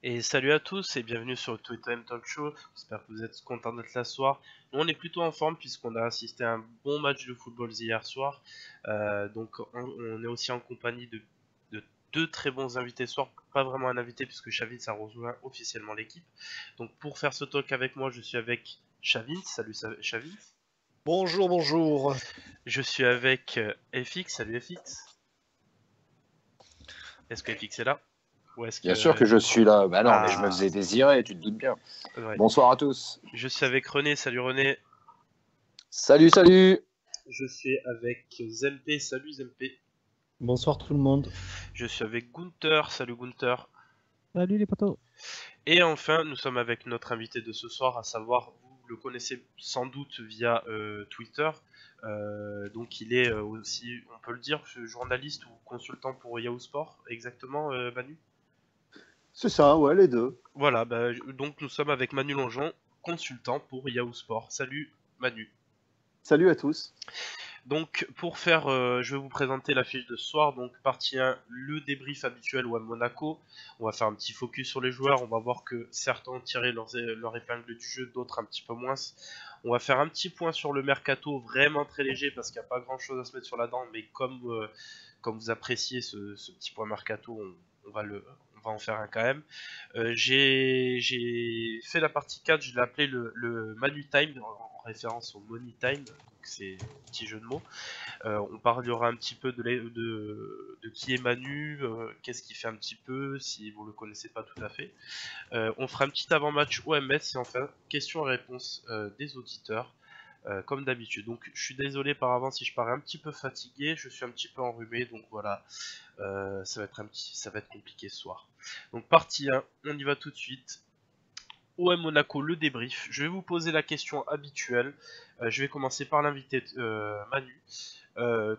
Et salut à tous et bienvenue sur le Twitter Talk Show. J'espère que vous êtes contents d'être là ce soir. Nous, on est plutôt en forme puisqu'on a assisté à un bon match de football hier soir. Donc on est aussi en compagnie de deux très bons invités ce soir. Pas vraiment un invité puisque Chavin a rejoint officiellement l'équipe. Donc pour faire ce talk avec moi, je suis avec Chavin. Salut Chavin. Bonjour, bonjour. Je suis avec FX. Salut FX. Est-ce que FX est là? Ou est-ce Bien sûr que... que je suis là. Bah non, mais je me Ah, faisais désirer, tu te doutes bien. ouais. Bonsoir à tous. Je suis avec René. Salut René. Salut, salut. Je suis avec Zempe, salut Zempe. Bonsoir tout le monde. Je suis avec Gunther, salut Gunther. Salut les potos. Et enfin, nous sommes avec notre invité de ce soir, à savoir, vous le connaissez sans doute via Twitter. Donc il est aussi, on peut le dire, journaliste ou consultant pour Yahoo Sport, exactement Manu. C'est ça, ouais, les deux. Voilà, donc nous sommes avec Manu Longeon, consultant pour Yahoo Sport. Salut Manu. Salut à tous. Donc pour faire, je vais vous présenter la fiche de ce soir. Donc partie 1, le débrief habituel ou à Monaco. On va faire un petit focus sur les joueurs. On va voir que certains ont tiré leur épingle du jeu, d'autres un petit peu moins. On va faire un petit point sur le mercato, vraiment très léger parce qu'il n'y a pas grand chose à se mettre sur la dent. Mais comme vous appréciez ce petit point mercato, on va en faire un quand même. J'ai fait la partie 4, je l'ai appelé le Manu Time en référence au Money Time. C'est un petit jeu de mots. On parlera un petit peu de qui est Manu, qu'est-ce qu'il fait un petit peu, si vous le connaissez pas tout à fait. On fera un petit avant-match OMS et enfin questions et réponses des auditeurs, comme d'habitude. Donc je suis désolé par avance si je parais un petit peu fatigué, je suis un petit peu enrhumé, donc voilà, ça va être compliqué ce soir. Donc partie 1, on y va tout de suite. OM Monaco, le débrief. Je vais vous poser la question habituelle. Je vais commencer par l'invité Manu.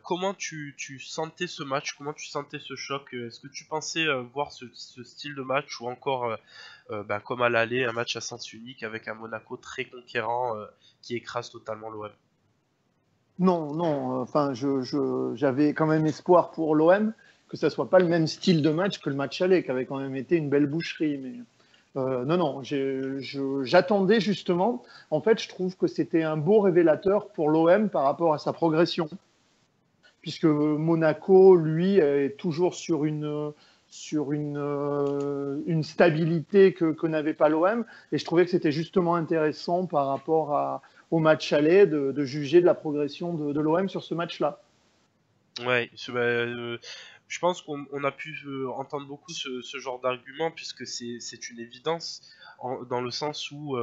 Comment tu sentais ce match? Comment tu sentais ce choc? Est-ce que tu pensais voir ce style de match ou encore, comme à l'aller, un match à sens unique avec un Monaco très conquérant qui écrase totalement l'OM? Non, non, enfin, j'avais quand même espoir pour l'OM que ça soit pas le même style de match que le match aller, qui avait quand même été une belle boucherie. Mais non, non, j'attendais justement. En fait, je trouve que c'était un beau révélateur pour l'OM par rapport à sa progression, puisque Monaco, lui, est toujours sur une stabilité que n'avait pas l'OM. Et je trouvais que c'était justement intéressant par rapport au match aller de juger de la progression de l'OM sur ce match-là. Ouais, je pense qu'on a pu entendre beaucoup ce genre d'argument puisque c'est une évidence dans le sens où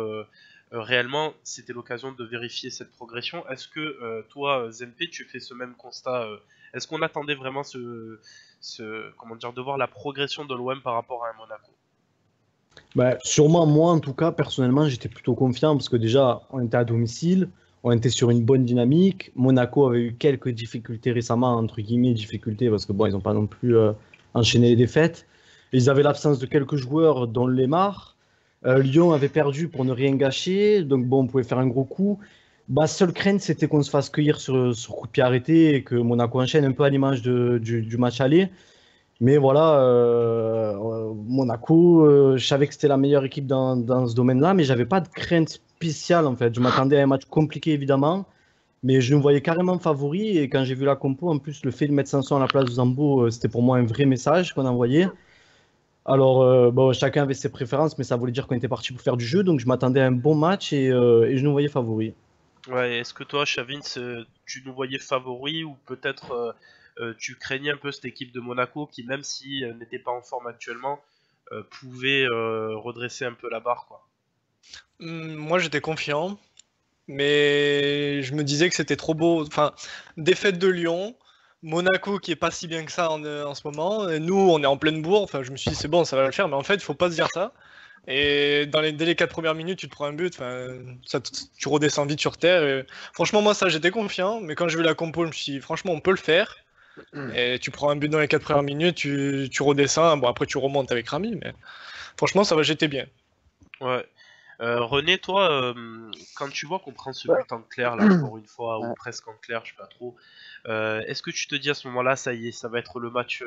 réellement c'était l'occasion de vérifier cette progression. Est-ce que toi, Zempe, tu fais ce même constat Est-ce qu'on attendait vraiment comment dire, de voir la progression de l'OM par rapport à un Monaco? Bah, sûrement moi en tout cas personnellement j'étais plutôt confiant parce que déjà on était à domicile, on était sur une bonne dynamique. Monaco avait eu quelques difficultés récemment, entre guillemets difficultés parce que bon ils n'ont pas non plus enchaîné les défaites. Ils avaient l'absence de quelques joueurs dont Lemar. Lyon avait perdu pour ne rien gâcher, donc bon on pouvait faire un gros coup. Bah, seule crainte c'était qu'on se fasse cueillir sur coup de pied arrêté et que Monaco enchaîne un peu à l'image du match aller. Mais voilà, Monaco, je savais que c'était la meilleure équipe dans ce domaine-là, mais j'avais pas de crainte spéciale en fait. Je m'attendais à un match compliqué évidemment, mais je nous voyais carrément favoris. Et quand j'ai vu la compo, en plus, le fait de mettre Sanson à la place de Zambo, c'était pour moi un vrai message qu'on envoyait. Alors, bon, chacun avait ses préférences, mais ça voulait dire qu'on était parti pour faire du jeu, donc je m'attendais à un bon match et je nous voyais favoris. Ouais, est-ce que toi, Chavins, tu nous voyais favoris ou peut-être tu craignais un peu cette équipe de Monaco qui, même si n'était pas en forme actuellement, pouvait redresser un peu la barre, quoi? Moi j'étais confiant, mais je me disais que c'était trop beau. Enfin, défaite de Lyon, Monaco qui est pas si bien que ça en ce moment. Et nous, on est en pleine bourre. Enfin, je me suis dit c'est bon, ça va le faire, mais en fait, il faut pas se dire ça. Et dès les 4 premières minutes, tu te prends un but. Enfin, tu redescends vite sur terre. Et franchement, moi ça, j'étais confiant. Mais quand j'ai vu la compo, je me suis dit franchement, on peut le faire. Et tu prends un but dans les 4 premières minutes, tu redescends. Bon, après tu remontes avec Rami, mais franchement, ça va, j'étais bien. Ouais. René, toi, quand tu vois qu'on prend ce Ouais. but en clair, là, encore une fois, ou Ouais. presque en clair, je sais pas trop, est-ce que tu te dis à ce moment-là, ça y est, ça va être le match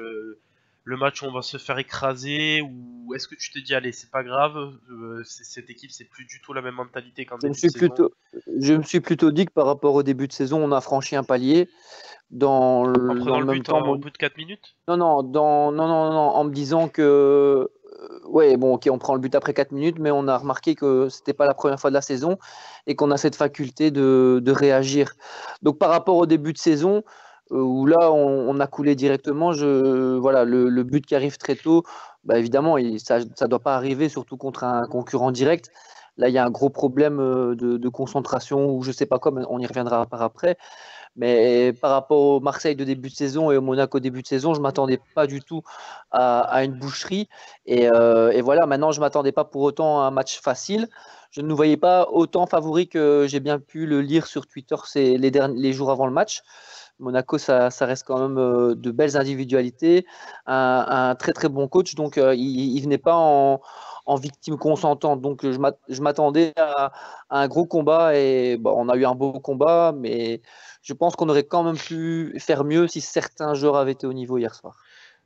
le match où on va se faire écraser, ou est-ce que tu te dis allez c'est pas grave, cette équipe c'est plus du tout la même mentalité qu'en Je me début de suis saison. je me suis plutôt dit que par rapport au début de saison, on a franchi un palier. En Dans prenant le le même but temps, au bout de 4 minutes? non, non, en me disant que, ouais, bon, ok, on prend le but après 4 minutes, mais on a remarqué que c'était pas la première fois de la saison et qu'on a cette faculté de réagir. Donc, par rapport au début de saison, où là, on a coulé directement, voilà, le but qui arrive très tôt, bah, évidemment, ça ne doit pas arriver, surtout contre un concurrent direct. Là, il y a un gros problème de concentration, ou je sais pas quoi, mais on y reviendra par après. Mais par rapport au Marseille de début de saison et au Monaco début de saison, je ne m'attendais pas du tout à une boucherie. Et voilà, maintenant, je ne m'attendais pas pour autant à un match facile. Je ne nous voyais pas autant favoris que j'ai bien pu le lire sur Twitter les jours avant le match. Monaco, ça reste quand même de belles individualités, un très très bon coach. Donc, il ne venait pas en victime consentante. Donc, je m'attendais à un gros combat et bon, on a eu un beau combat, mais je pense qu'on aurait quand même pu faire mieux si certains joueurs avaient été au niveau hier soir.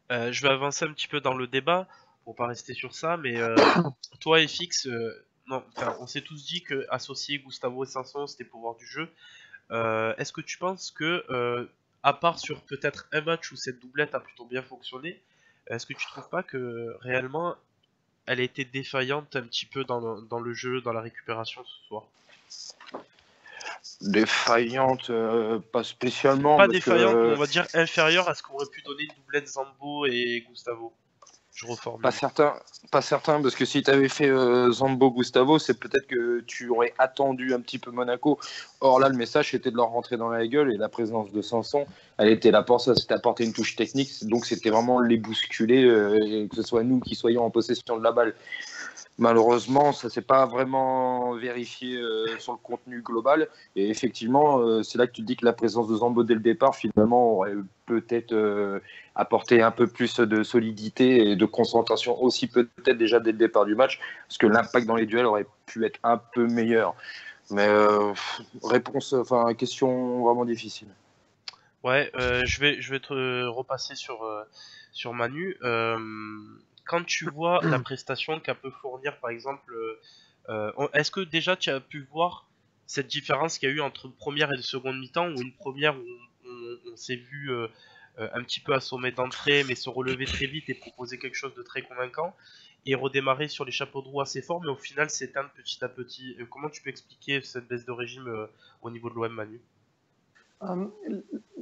Je vais avancer un petit peu dans le débat pour pas rester sur ça, mais toi FX, non, on s'est tous dit que associer Gustavo et Sanson c'était pouvoir du jeu. Est-ce que tu penses que, à part sur peut-être un match où cette doublette a plutôt bien fonctionné, est-ce que tu trouves pas que réellement elle a été défaillante un petit peu dans le jeu, dans la récupération ce soir? Défaillante, pas spécialement. Pas parce défaillante, que, mais on va dire inférieure à ce qu'aurait pu donner une doublette Zambo et Gustavo. Je reformule. pas certain, parce que si tu avais fait Zambo Gustavo, c'est peut-être que tu aurais attendu un petit peu Monaco. Or là, le message c'était de leur rentrer dans la gueule, et la présence de Sanson, elle était là pour ça, c'était apporter une touche technique, donc c'était vraiment les bousculer, et que ce soit nous qui soyons en possession de la balle. Malheureusement, ça ne s'est pas vraiment vérifié sur le contenu global. Et effectivement, c'est là que tu te dis que la présence de Zambo dès le départ, finalement, aurait peut-être apporté un peu plus de solidité et de concentration aussi, peut-être déjà dès le départ du match, parce que l'impact dans les duels aurait pu être un peu meilleur. Mais question vraiment difficile. Ouais, je vais te repasser sur Manu. Quand tu vois la prestation qu'a pu fournir, par exemple, est-ce que déjà tu as pu voir cette différence qu'il y a eu entre première et seconde mi-temps, ou une première où on s'est vu un petit peu assommé d'entrée, mais se relever très vite et proposer quelque chose de très convaincant, et redémarrer sur les chapeaux de roue assez fort, mais au final s'éteindre petit à petit. Comment tu peux expliquer cette baisse de régime au niveau de l'OM, Manu?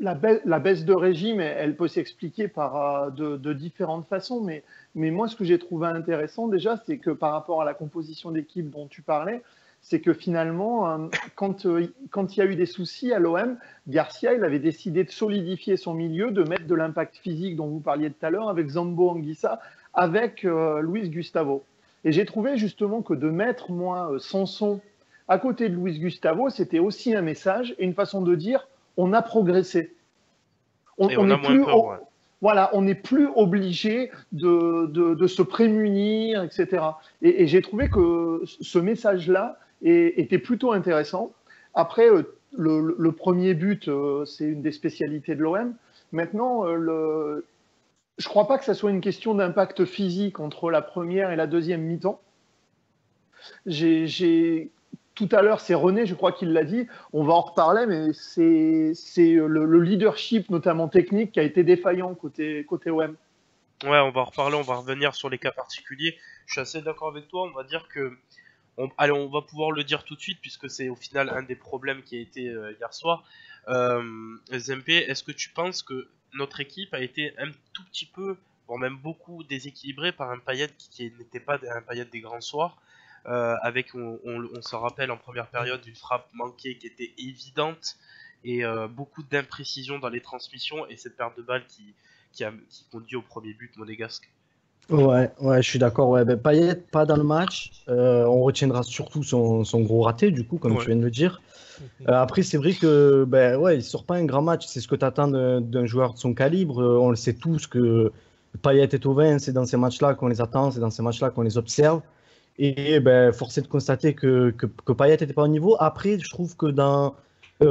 La baisse de régime, elle peut s'expliquer par de différentes façons, mais moi, ce que j'ai trouvé intéressant déjà, c'est que par rapport à la composition d'équipe dont tu parlais, c'est que finalement, quand il y a eu des soucis à l'OM, Garcia, il avait décidé de solidifier son milieu, de mettre de l'impact physique dont vous parliez tout à l'heure, avec Zambo Anguissa, avec Luis Gustavo. Et j'ai trouvé justement que de mettre, moi, Sanson à côté de Luis Gustavo, c'était aussi un message et une façon de dire on a progressé. On n'est plus, peur, voilà, on n'est plus obligé de se prémunir, etc. Et j'ai trouvé que ce message-là était plutôt intéressant. Après, le premier but, c'est une des spécialités de l'OM. Maintenant, je ne crois pas que ça soit une question d'impact physique entre la première et la deuxième mi-temps. Tout à l'heure, c'est René, je crois qu'il l'a dit, on va en reparler, mais c'est le leadership, notamment technique, qui a été défaillant côté OM. Ouais, on va en reparler, on va revenir sur les cas particuliers. Je suis assez d'accord avec toi, on va dire que... Allez, on va pouvoir le dire tout de suite, puisque c'est au final un des problèmes qui a été hier soir. Zempe, est-ce que tu penses que notre équipe a été un tout petit peu, voire même beaucoup déséquilibrée par un Payet qui n'était pas un Payet des grands soirs, avec, on se rappelle en première période, une frappe manquée qui était évidente, et beaucoup d'imprécisions dans les transmissions, et cette perte de balle qui conduit au premier but monégasque. Ouais, je suis d'accord. Ouais. Ben, Payet, pas dans le match. On retiendra surtout son gros raté, du coup, comme tu viens de le dire. Après, c'est vrai que il sort pas un grand match. C'est ce que tu attends d'un joueur de son calibre. On le sait tous que Payet est au vin. C'est dans ces matchs-là qu'on les attend. C'est dans ces matchs-là qu'on les observe. Et force est de constater que Payet n'était pas au niveau. Après, je trouve que dans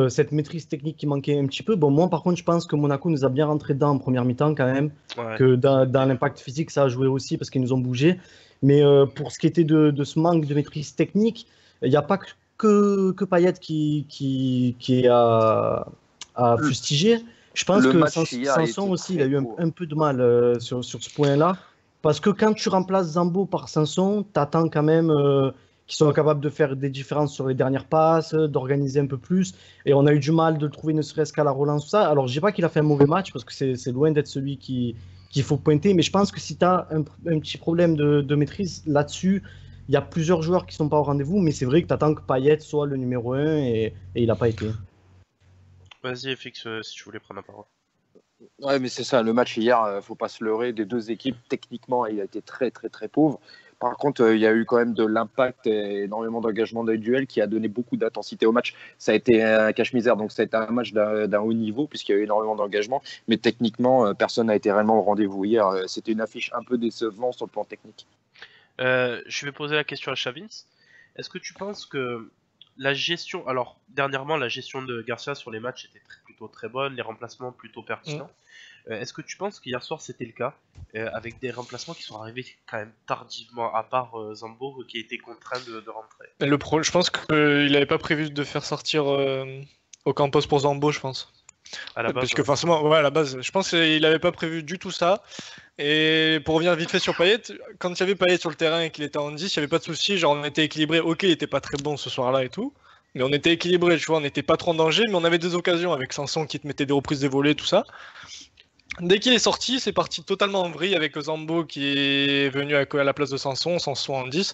cette maîtrise technique qui manquait un petit peu. Bon, moi, par contre, je pense que Monaco nous a bien rentré dedans en première mi-temps quand même, que dans l'impact physique, ça a joué aussi parce qu'ils nous ont bougé. Mais pour ce qui était de ce manque de maîtrise technique, il n'y a pas que Payet qui est à fustiger. Je pense que Sanson aussi, il a eu un peu de mal sur ce point-là. Parce que quand tu remplaces Zambo par Sanson, tu attends quand même qu'ils soient capables de faire des différences sur les dernières passes, d'organiser un peu plus. Et on a eu du mal de le trouver ne serait-ce qu'à la relance, tout ça. Alors, je ne dis pas qu'il a fait un mauvais match, parce que c'est loin d'être celui qu'il faut pointer. Mais je pense que si tu as un petit problème de maîtrise là-dessus, il y a plusieurs joueurs qui ne sont pas au rendez-vous. Mais c'est vrai que tu attends que Payet soit le numéro 1 et il n'a pas été. Vas-y, FX, si tu voulais prendre la parole. Ouais, mais c'est ça, le match hier, faut pas se leurrer, des deux équipes, techniquement, il a été très, très, très pauvre. Par contre, il y a eu quand même de l'impact et énormément d'engagement dans les duels qui a donné beaucoup d'intensité au match. Ça a été un cache-misère, donc ça a été un match d'un haut niveau puisqu'il y a eu énormément d'engagement. Mais techniquement, personne n'a été réellement au rendez-vous hier. C'était une affiche un peu décevante sur le plan technique. Je vais poser la question à Chavins. Est-ce que tu penses que la gestion, alors dernièrement la gestion de Garcia sur les matchs était plutôt très bonne, les remplacements plutôt pertinents. Est-ce que tu penses qu'hier soir c'était le cas, avec des remplacements qui sont arrivés quand même tardivement, à part Zambo qui a été contraint de rentrer? Je pense qu'il n'avait pas prévu de faire sortir Ocampos pour Zambo, je pense. À la base, parce que forcément, ouais, à la base, je pense qu'il n'avait pas prévu du tout ça. Et pour revenir vite fait sur Payet, quand il y avait Payet sur le terrain et qu'il était en 10, il n'y avait pas de souci, genre on était équilibré. Ok, il n'était pas très bon ce soir-là et tout, mais on était équilibré, tu vois, on n'était pas trop en danger, mais on avait des occasions avec Sanson qui te mettait des reprises des volets, tout ça. Dès qu'il est sorti, c'est parti totalement en vrille avec Zambo qui est venu à la place de Sanson en 10.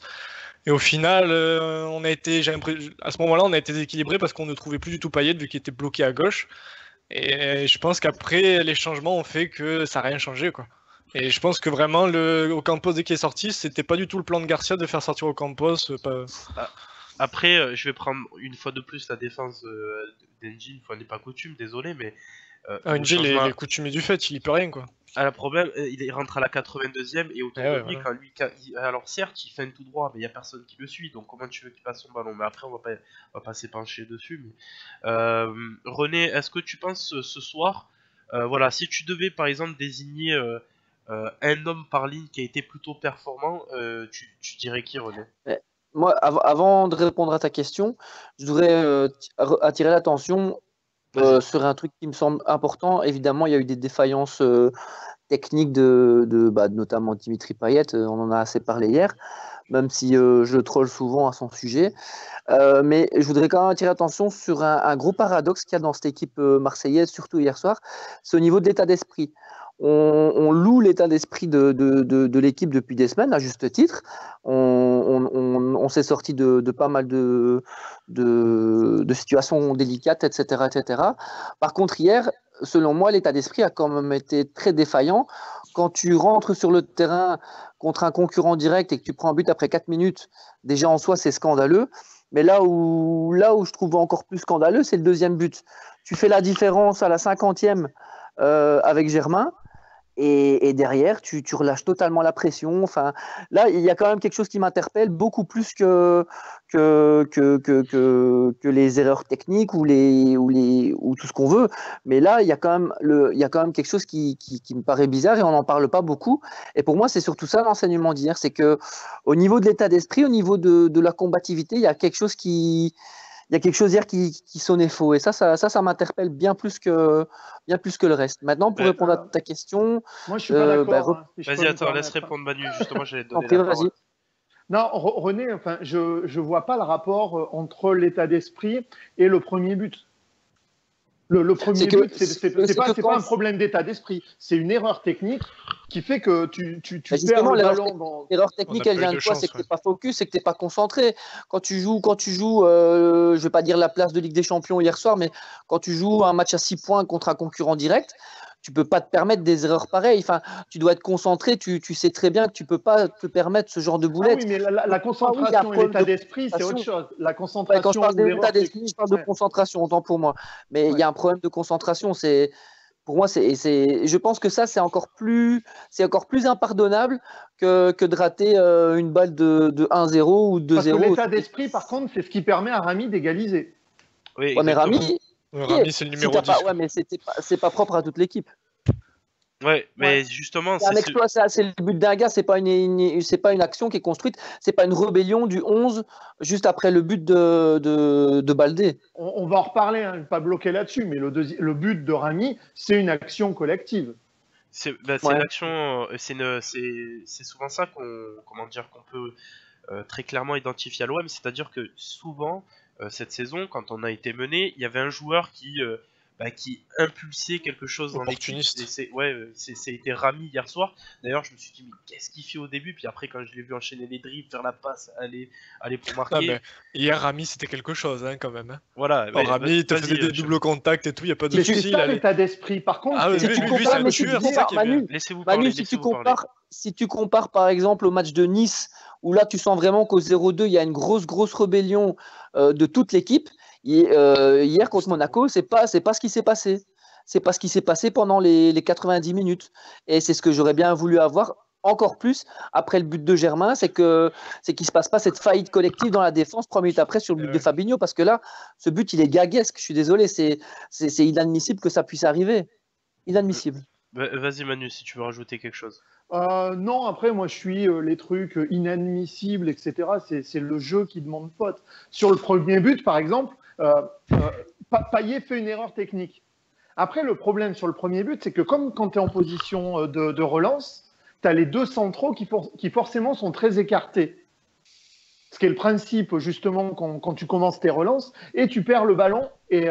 Et au final, à ce moment-là, on a été déséquilibré parce qu'on ne trouvait plus du tout Payet vu qu'il était bloqué à gauche. Et je pense qu'après, les changements ont fait que ça n'a rien changé, quoi. Et je pense que vraiment, Ocampos, dès qu'il est sorti, c'était pas du tout le plan de Garcia de faire sortir Ocampos. Après, je vais prendre une fois de plus la défense d'Engie, une fois n'est pas coutume, désolé, mais... Engie, il est coutumier du fait, il y peut rien, quoi. Le problème, il rentre à la 82e et autour de lui, voilà. Alors certes, il feinte tout droit, mais il n'y a personne qui le suit, donc comment tu veux qu'il passe son ballon? Mais après, on va pas s'épancher dessus. Mais... René, est-ce que tu penses ce soir, voilà, si tu devais par exemple désigner un homme par ligne qui a été plutôt performant, tu dirais qui, René? Moi, avant de répondre à ta question, je voudrais attirer l'attention sur un truc qui me semble important. Évidemment, il y a eu des défaillances techniques notamment Dimitri Payet, on en a assez parlé hier, même si je le troll souvent à son sujet. Mais je voudrais quand même attirer l'attention sur un gros paradoxe qu'il y a dans cette équipe marseillaise, surtout hier soir, c'est au niveau de l'état d'esprit. On loue l'état d'esprit de l'équipe depuis des semaines, à juste titre. On s'est sorti de pas mal de situations délicates, etc., etc. Par contre, hier, selon moi, l'état d'esprit a quand même été très défaillant. Quand tu rentres sur le terrain contre un concurrent direct et que tu prends un but après 4 minutes, déjà en soi, c'est scandaleux. Mais là où je trouve encore plus scandaleux, c'est le deuxième but. Tu fais la différence à la 50e avec Germain. Et derrière, tu relâches totalement la pression. Enfin, là, il y a quand même quelque chose qui m'interpelle beaucoup plus que les erreurs techniques ou tout ce qu'on veut. Mais là, il y a quand même quelque chose qui me paraît bizarre et on n'en parle pas beaucoup. Et pour moi, c'est surtout ça l'enseignement d'hier, c'est que au niveau de l'état d'esprit, au niveau de la combativité, il y a quelque chose hier qui sonnait faux. Et ça m'interpelle bien plus que le reste. Maintenant, pour répondre à ta question... Moi, je suis pas d'accord. Vas-y, attends, laisse répondre Manu. Justement, j'allais te donner la parole. Non, René, enfin, je vois pas le rapport entre l'état d'esprit et le premier but. Le premier but, c'est pas un problème d'état d'esprit, c'est une erreur technique qui fait que tu perds le ballon. L'erreur technique, elle vient de quoi? C'est que tu n'es pas focus, c'est que tu n'es pas concentré. Quand tu joues, je ne vais pas dire la place de Ligue des Champions hier soir, mais quand tu joues un match à 6 points contre un concurrent direct, tu peux pas te permettre des erreurs pareilles. Enfin, tu dois être concentré. Tu sais très bien que tu peux pas te permettre ce genre de boulette. Ah oui, mais la concentration et l'état d'esprit, c'est autre chose. La concentration. Quand je parle d'état d'esprit, je parle de concentration, autant pour moi. Mais il y a un problème de concentration. Pour moi, je pense que ça, c'est encore plus impardonnable que de rater une balle de 1-0 ou 2-0. Parce que l'état d'esprit, par contre, c'est ce qui permet à Rami d'égaliser. Oui, mais Rami, Rami, c'est le Si numéro t'as 10. pas, quoi. ouais, mais c'est pas propre à toute l'équipe. Ouais, mais Ouais. justement, C'est un exploit, c'est le but d'un gars, c'est pas c'est pas une action qui est construite, c'est pas une rébellion du 11 juste après le but de Baldé. On va en reparler, hein, pas bloquer là-dessus, mais le but de Rami, c'est une action collective. c'est Ouais. une action, c'est souvent ça qu'on peut très clairement identifié à l'OM, c'est-à-dire que souvent, cette saison, quand on a été mené, il y avait un joueur qui impulsait quelque chose dans l'équipe. Opportuniste. Et c'était Rami hier soir. D'ailleurs, je me suis dit, mais qu'est-ce qu'il fait au début? Puis après, quand je l'ai vu enchaîner les dribbles, faire la passe, aller pour marquer. Ah, mais hier, Rami, c'était quelque chose, hein, quand même. Hein. Voilà. Oh, Rami, il te faisait des doubles contacts et tout, il n'y a pas de Mais c'est souci. ça l'état d'esprit. Par contre, Ah ouais, Si lui, tu lui, compares, c'est mais un si tu tueur, c'est ça qui est compares, bien. Manu, Laissez-vous parler. Manu, si tu compares par exemple au match de Nice, où là tu sens vraiment qu'au 0-2, il y a une grosse rébellion de toute l'équipe. Hier contre Monaco, c'est pas ce qui s'est passé. C'est pas ce qui s'est passé pendant les 90 minutes. Et c'est ce que j'aurais bien voulu avoir encore plus après le but de Germain, c'est qu'il se passe pas cette faillite collective dans la défense 3 minutes après sur le but de Fabinho, parce que là, ce but, il est gaguesque. Je suis désolé, c'est inadmissible que ça puisse arriver. Inadmissible. Vas-y Manu, si tu veux rajouter quelque chose. Non, après, moi, je suis les trucs inadmissibles, etc. C'est le jeu qui demande faute. Sur le premier but, par exemple, Payet fait une erreur technique. Après, le problème sur le premier but, c'est que comme quand tu es en position de relance, tu as les deux centraux qui forcément sont très écartés. Ce qui est le principe, justement, quand tu commences tes relances, et tu perds le ballon, et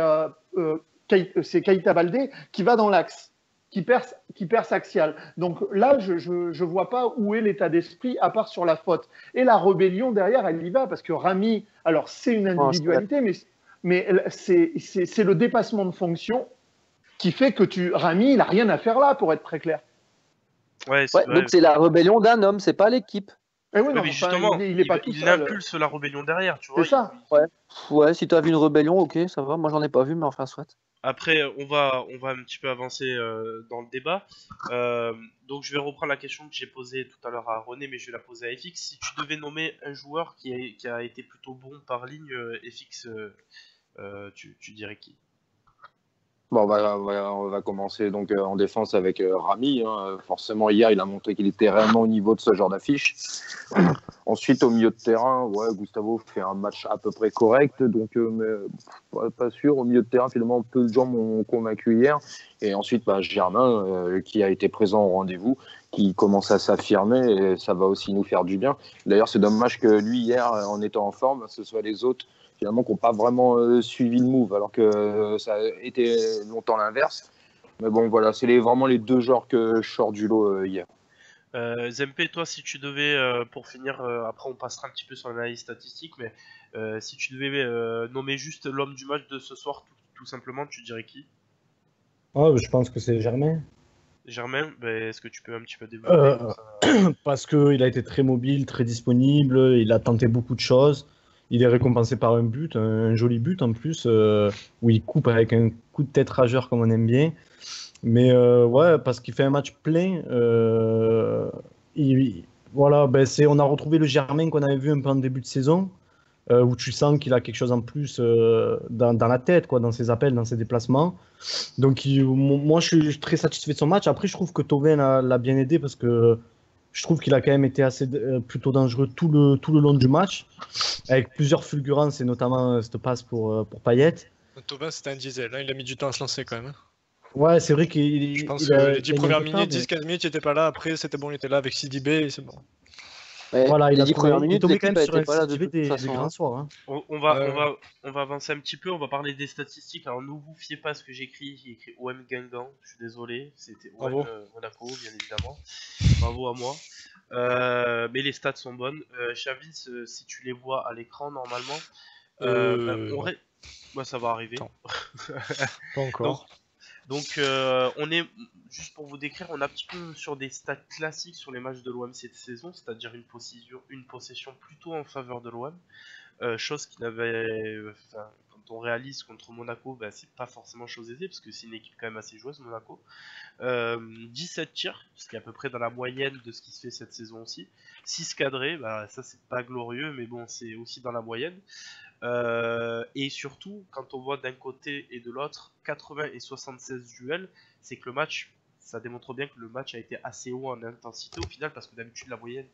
c'est Keita Baldé qui va dans l'axe, qui perce axial. Donc là, je vois pas où est l'état d'esprit, à part sur la faute. Et la rébellion derrière, elle y va, parce que Rami, alors c'est une individualité, mais c'est le dépassement de fonction qui fait que Rami, il n'a rien à faire là, pour être très clair. Ouais, donc c'est la rébellion d'un homme, c'est pas l'équipe. Eh oui, non, mais justement, il est pas tout il seul. impulse la rébellion derrière, tu vois. C'est ça. Ouais, si tu as vu une rébellion, ok, ça va. Moi, j'en ai pas vu, mais enfin, soit. Après, on va un petit peu avancer dans le débat. Donc, je vais reprendre la question que j'ai posée tout à l'heure à René, mais je vais la poser à FX. Si tu devais nommer un joueur qui a été plutôt bon par ligne, FX, tu dirais qui? Bon, on va commencer donc en défense avec Rami. Hein. Forcément, hier, il a montré qu'il était réellement au niveau de ce genre d'affiche. Ensuite, au milieu de terrain, Gustavo fait un match à peu près correct, donc mais pas sûr. Au milieu de terrain, finalement, peu de gens m'ont convaincu hier. Et ensuite, Germain, qui a été présent au rendez-vous, qui commence à s'affirmer, et ça va aussi nous faire du bien. D'ailleurs, c'est dommage que lui, hier, en étant en forme, ce soit les autres finalement qui n'ont pas vraiment suivi le move, alors que ça a été longtemps l'inverse. Mais bon, voilà, c'est vraiment les deux genres que je sors du lot hier. Zempe, toi, si tu devais, pour finir, après on passera un petit peu sur l'analyse statistique, mais si tu devais nommer juste l'homme du match de ce soir, tout simplement, tu dirais qui? Je pense que c'est Germain. Germain, est-ce que tu peux un petit peu développer Parce qu'il a été très mobile, très disponible, il a tenté beaucoup de choses. Il est récompensé par un but, un joli but en plus, où il coupe avec un coup de tête rageur comme on aime bien. Mais parce qu'il fait un match plein. On a retrouvé le Germain qu'on avait vu un peu en début de saison, où tu sens qu'il a quelque chose en plus dans la tête, quoi, dans ses appels, dans ses déplacements. Donc moi, je suis très satisfait de son match. Après, je trouve que Thauvin l'a bien aidé parce que je trouve qu'il a quand même été plutôt dangereux tout le long du match, avec plusieurs fulgurances et notamment cette passe pour Payet. Thauvin, c'était un diesel, hein, il a mis du temps à se lancer quand même. Ouais, c'est vrai qu'il. Je pense que les 10 premières minutes, 10-15 minutes, il était pas là. Après, c'était bon, il était là avec Sidibé et c'est bon. Ouais, voilà, les 10 premières minutes, il est quand même sur pas là de toute des façon. grands soirs. Hein. On va avancer un petit peu, on va parler des statistiques. Alors, ne vous fiez pas à ce que j'ai écrit OM Guingamp, je suis désolé, c'était OM Monaco, bien évidemment. Bravo à moi. Mais les stats sont bonnes. Chavis, si tu les vois à l'écran normalement, ça va arriver. Pas encore. Donc on est, juste pour vous décrire, on est un petit peu sur des stats classiques sur les matchs de l'OM cette saison, c'est-à-dire une possession plutôt en faveur de l'OM, chose qui n'avait, quand on réalise contre Monaco, bah, c'est pas forcément chose aisée, parce que c'est une équipe quand même assez joueuse, Monaco. 17 tirs, ce qui est à peu près dans la moyenne de ce qui se fait cette saison aussi. 6 cadrés, bah, ça c'est pas glorieux, mais bon, c'est aussi dans la moyenne. Et surtout, quand on voit d'un côté et de l'autre 80 et 76 duels, c'est que le match, ça démontre bien que le match a été assez haut en intensité au final, parce que d'habitude la moyenne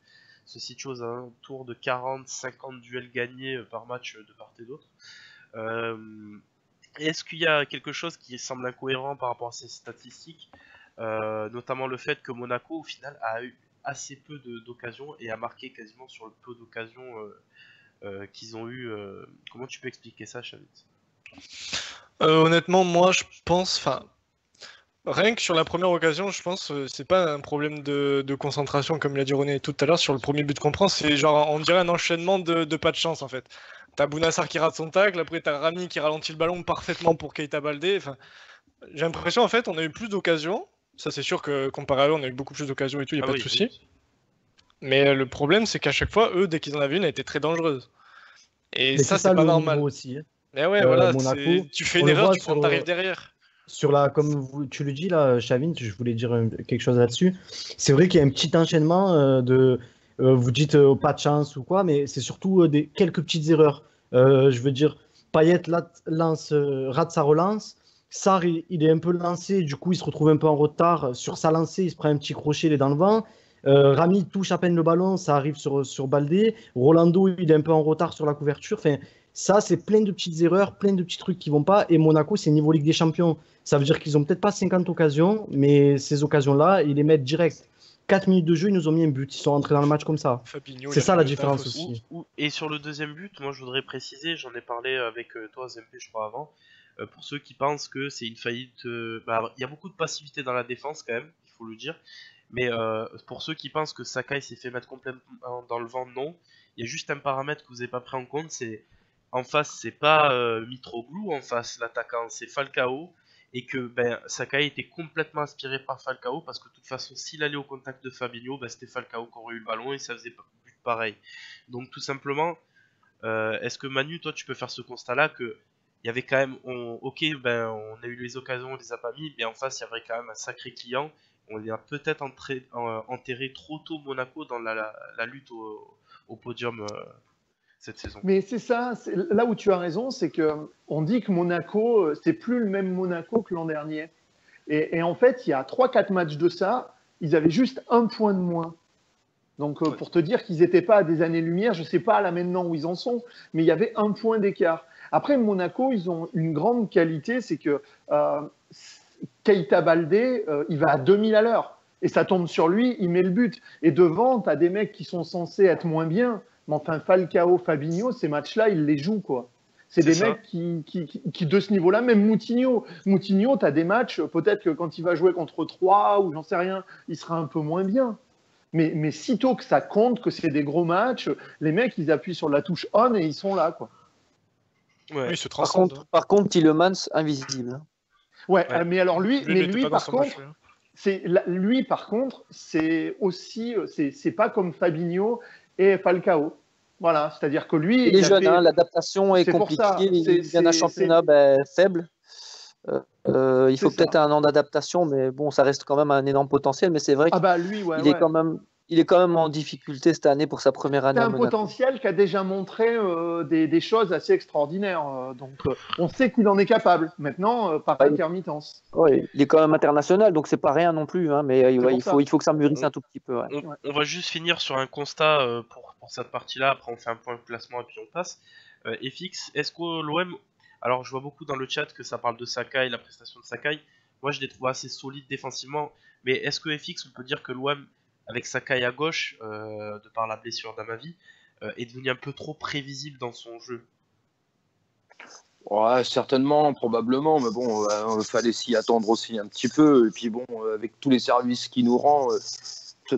se situe aux alentours de 40-50 duels gagnés par match de part et d'autre. Est-ce qu'il y a quelque chose qui semble incohérent par rapport à ces statistiques, notamment le fait que Monaco au final a eu assez peu d'occasions et a marqué quasiment sur le peu d'occasions qu'ils ont eu. Comment tu peux expliquer ça, Chavit? Honnêtement, moi, je pense, rien que sur la première occasion, je pense, c'est pas un problème de concentration, comme l'a dit René tout à l'heure, sur le premier but qu'on prend, c'est genre, on dirait un enchaînement de pas de chance, en fait. T'as Bounassar qui rate son tacle, après t'as Rami qui ralentit le ballon parfaitement pour Keita Baldé, j'ai l'impression, en fait, on a eu plus d'occasions, ça c'est sûr que, comparé à eux, on a eu beaucoup plus d'occasions et tout, y a pas de souci. Mais le problème, c'est qu'à chaque fois, eux, dès qu'ils en avaient une, elle était très dangereuse. Et ça, c'est pas normal. Aussi, hein. Mais ouais, voilà, Monaco, tu fais une erreur, t'arrives derrière. Comme tu le dis là, Chavin, je voulais dire quelque chose là-dessus. C'est vrai qu'il y a un petit enchaînement vous dites pas de chance ou quoi, mais c'est surtout quelques petites erreurs. Je veux dire, Payet rate sa relance. Sarr, il est un peu lancé, du coup, il se retrouve un peu en retard. Sur sa lancée, il se prend un petit crochet, il est dans le vent. Rami touche à peine le ballon, ça arrive sur Baldé. Rolando, il est un peu en retard sur la couverture. Enfin, ça, c'est plein de petites erreurs, plein de petits trucs qui vont pas. Et Monaco, c'est niveau Ligue des Champions. Ça veut dire qu'ils ont peut-être pas 50 occasions, mais ces occasions-là, ils les mettent direct. 4 minutes de jeu, ils nous ont mis un but. Ils sont rentrés dans le match comme ça. Fabinho, c'est ça la différence aussi. Et sur le deuxième but, moi je voudrais préciser, j'en ai parlé avec toi, Zempe, je crois, avant. Pour ceux qui pensent que c'est une faillite, il y a beaucoup de passivité dans la défense quand même, il faut le dire. Mais pour ceux qui pensent que Sakai s'est fait mettre complètement dans le vent, non. Il y a juste un paramètre que vous n'avez pas pris en compte, c'est en face, c'est pas Mitroglou en face, l'attaquant, c'est Falcao. Et que Sakai était complètement inspiré par Falcao, parce que de toute façon, s'il allait au contact de Fabinho, c'était Falcao qui aurait eu le ballon et ça faisait but pareil. Donc tout simplement, est-ce que Manu, toi, tu peux faire ce constat-là que il y avait quand même, on a eu les occasions, on les a pas mis, mais en face, il y avait quand même un sacré client. On a peut-être enterré trop tôt Monaco dans la lutte au podium cette saison. Mais c'est ça, là où tu as raison, c'est qu'on dit que Monaco, c'est plus le même Monaco que l'an dernier. Et en fait, il y a 3-4 matchs de ça, ils avaient juste un point de moins. Donc pour te dire qu'ils n'étaient pas à des années-lumière, je ne sais pas là maintenant où ils en sont, mais il y avait un point d'écart. Après, Monaco, ils ont une grande qualité, c'est que Keita Baldé, il va à 2000 à l'heure. Et ça tombe sur lui, il met le but. Et devant, tu as des mecs qui sont censés être moins bien. Mais enfin, Falcao, Fabinho, ces matchs-là, ils les jouent, quoi. C'est des mecs qui, de ce niveau-là, même Moutinho, tu as des matchs, peut-être que quand il va jouer contre 3 ou j'en sais rien, il sera un peu moins bien. Mais sitôt que ça compte, que c'est des gros matchs, les mecs, ils appuient sur la touche on et ils sont là, quoi. Ouais. Oui, par contre, Tielemans, invisible. Ouais, mais alors lui par contre, c'est aussi, c'est pas comme Fabinho et Falcao. Voilà, c'est-à-dire que lui, il est jeune, l'adaptation est compliquée. Il vient d'un championnat faible. Il faut peut-être un an d'adaptation, mais bon, ça reste quand même un énorme potentiel. Mais c'est vrai qu'il est quand même en difficulté cette année pour sa première année. C'est un potentiel qui a déjà montré des choses assez extraordinaires. Donc, on sait qu'il en est capable. Maintenant, par intermittence. Oui, il est quand même international, donc c'est pas rien non plus. Mais il faut que ça mûrisse un tout petit peu. Ouais. On va juste finir sur un constat pour cette partie-là. Après, on fait un point de classement et puis on passe. FX, est-ce que l'OM... Alors, je vois beaucoup dans le chat que ça parle de Sakai, la prestation de Sakai. Moi, je l'ai trouvé assez solide défensivement. Mais est-ce que FX, on peut dire que l'OM, avec Sakai à gauche, de par la blessure d'Amavi, est devenu un peu trop prévisible dans son jeu? Ouais, certainement, probablement. Mais bon, il fallait s'y attendre aussi un petit peu. Et puis bon, avec tous les services qu'il nous rend...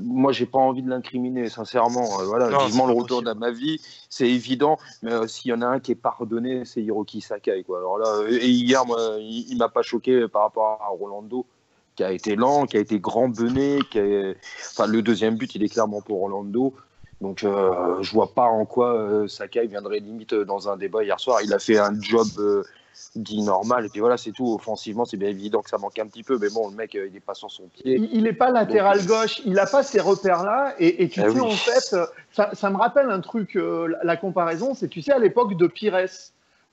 moi, j'ai pas envie de l'incriminer, sincèrement. Voilà, vivement le retour d'Amavi, c'est évident. Mais s'il y en a un qui est pardonné, c'est Hiroki Sakai, quoi. Alors là, et hier, moi, il m'a pas choqué par rapport à Rolando, qui a été lent, qui a été grand bené. Le deuxième but, il est clairement pour Rolando. Donc je vois pas en quoi Sakai viendrait limite dans un débat hier soir. Il a fait un job dit normal et puis voilà, c'est tout. Offensivement, c'est bien évident que ça manque un petit peu, mais bon, le mec il est pas sur son pied. Il n'est pas latéral Donc, gauche, il n'a pas ces repères-là. Et tu sais, oui. en fait, ça me rappelle un truc, la comparaison, c'est, tu sais, à l'époque de Pires,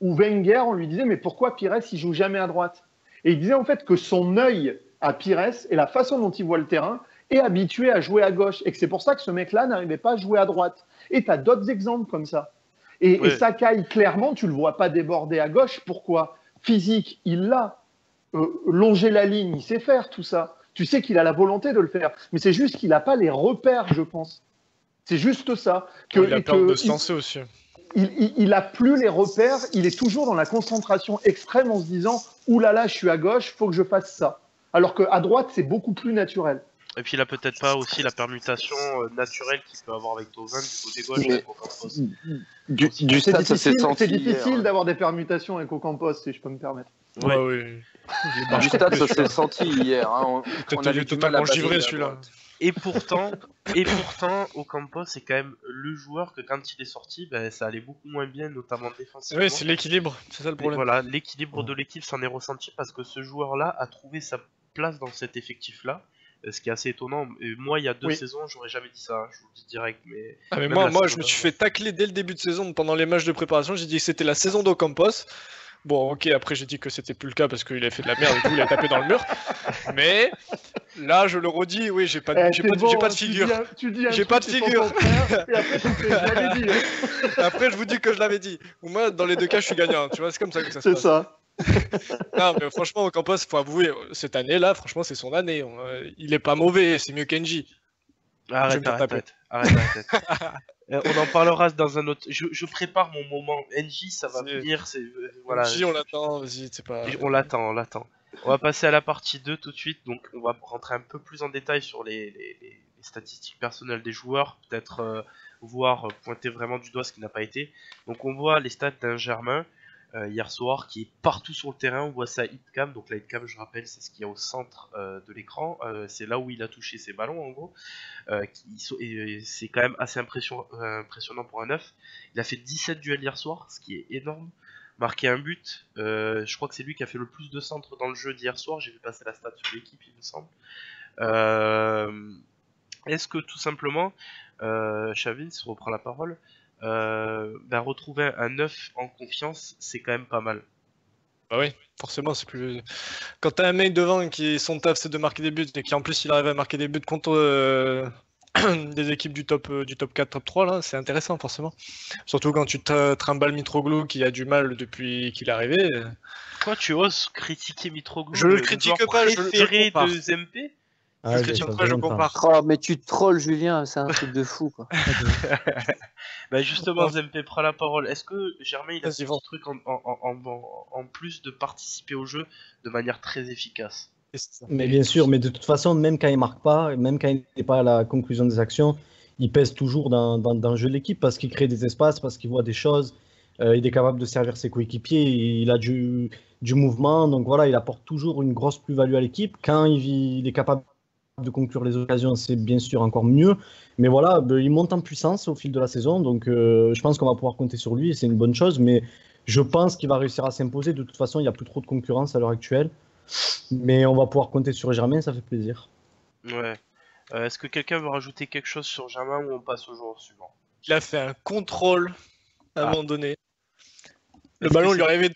où Wenger, on lui disait, mais pourquoi Pires, il joue jamais à droite? Et il disait en fait que son œil à Pires et la façon dont il voit le terrain est habitué à jouer à gauche. Et que c'est pour ça que ce mec-là n'arrivait pas à jouer à droite. Et tu as d'autres exemples comme ça. Et Sakai, clairement, tu ne le vois pas déborder à gauche. Pourquoi? Physique, il l'a. Longer la ligne, il sait faire tout ça. Tu sais qu'il a la volonté de le faire. Mais c'est juste qu'il n'a pas les repères, je pense. C'est juste ça. Il a peur de se lancer aussi. Il a plus les repères. Il est toujours dans la concentration extrême en se disant « Ouh là là, je suis à gauche, faut que je fasse ça. » Alors qu'à droite, c'est beaucoup plus naturel. Et puis il a peut-être pas aussi la permutation naturelle qu'il peut avoir avec Thauvin du côté gauche. Mais- Du stade, ça s'est senti. C'est difficile hier. d'avoir des permutations avec Ocampos, si je peux me permettre. Ouais. Oui. Du stade, ça s'est senti hier. Hein. Peut-être il est totalement givré celui-là. Et pourtant, Ocampos c'est quand même le joueur que quand il est sorti, ben, ça allait beaucoup moins bien, notamment défensivement. Oui, c'est l'équilibre, c'est ça le Et problème. voilà, l'équilibre de l'équipe s'en est ressenti parce que ce joueur-là a trouvé sa place dans cet effectif-là, ce qui est assez étonnant. Et moi, il y a 2 saisons, j'aurais jamais dit ça, je vous le dis direct. Mais, Ah mais même moi, la je saison me suis d'avant. fait tacler dès le début de saison pendant les matchs de préparation. J'ai dit que c'était la saison d'Ocampos. Bon, ok, après j'ai dit que c'était plus le cas parce qu'il avait fait de la merde et tout, il a tapé dans le mur. Mais là, je le redis, oui, j'ai pas de figure. J'ai pas de figure. Et après, tu fais, je l'avais dit. Après, je vous dis que je l'avais dit. Moi, dans les deux cas, je suis gagnant. Tu vois, c'est comme ça que ça se C'est passe. ça. Non, mais franchement, Ocampos, faut avouer, cette année-là, franchement, c'est son année. Il est pas mauvais, c'est mieux qu'Engie. Je vais me faire taper. Arrête. On en parlera dans un autre. Je prépare mon moment. NJ, ça va venir. Voilà. Engie, on l'attend, vas-y, c'est pas. On l'attend. On va passer à la partie 2 tout de suite. Donc, on va rentrer un peu plus en détail sur les statistiques personnelles des joueurs. Peut-être voir pointer vraiment du doigt ce qui n'a pas été. Donc, on voit les stats d'un Germain hier soir qui est partout sur le terrain. On voit sa hitcam. Donc, la hitcam, je rappelle, c'est ce qu'il y a au centre de l'écran. C'est là où il a touché ses ballons en gros. Et c'est quand même assez impressionnant pour un 9. Il a fait 17 duels hier soir, ce qui est énorme. Marqué un but. Je crois que c'est lui qui a fait le plus de centres dans le jeu d'hier soir. J'ai vu passer la stat sur l'équipe, il me semble. Est-ce que tout simplement, Chavin, si on reprend la parole, retrouver un 9 en confiance, c'est quand même pas mal. Bah oui, forcément, c'est plus. Quand t'as un mec devant qui son taf c'est de marquer des buts et qui en plus il arrive à marquer des buts contre des équipes du top 4, top 3, là, c'est intéressant forcément. Surtout quand tu trimbales Mitroglou qui a du mal depuis qu'il est arrivé. Toi, tu oses critiquer Mitroglou, Je le critique pas, je préféré compare. de Zempe. Ah, Je critique ça pas, fait je longtemps. compare. Oh, mais tu trolls, Julien, c'est un truc de fou, quoi. Bah justement, Zempe prend la parole. Est-ce que Germain il a Vas-y, ce petit truc en plus de participer au jeu de manière très efficace? Mais bien sûr, mais de toute façon, même quand il marque pas, même quand il n'est pas à la conclusion des actions, il pèse toujours dans le jeu de l'équipe parce qu'il crée des espaces, parce qu'il voit des choses, il est capable de servir ses coéquipiers, il a du mouvement, donc voilà, il apporte toujours une grosse plus-value à l'équipe. Quand il est capable de conclure les occasions, c'est bien sûr encore mieux, mais voilà, il monte en puissance au fil de la saison, donc je pense qu'on va pouvoir compter sur lui et c'est une bonne chose, mais je pense qu'il va réussir à s'imposer. De toute façon, il n'y a plus trop de concurrence à l'heure actuelle. Mais on va pouvoir compter sur Germain, ça fait plaisir. Ouais. Est-ce que quelqu'un veut rajouter quelque chose sur Germain ou on passe au joueur suivant? Il a fait un contrôle à un moment donné. Le Est-ce ballon que lui arrivait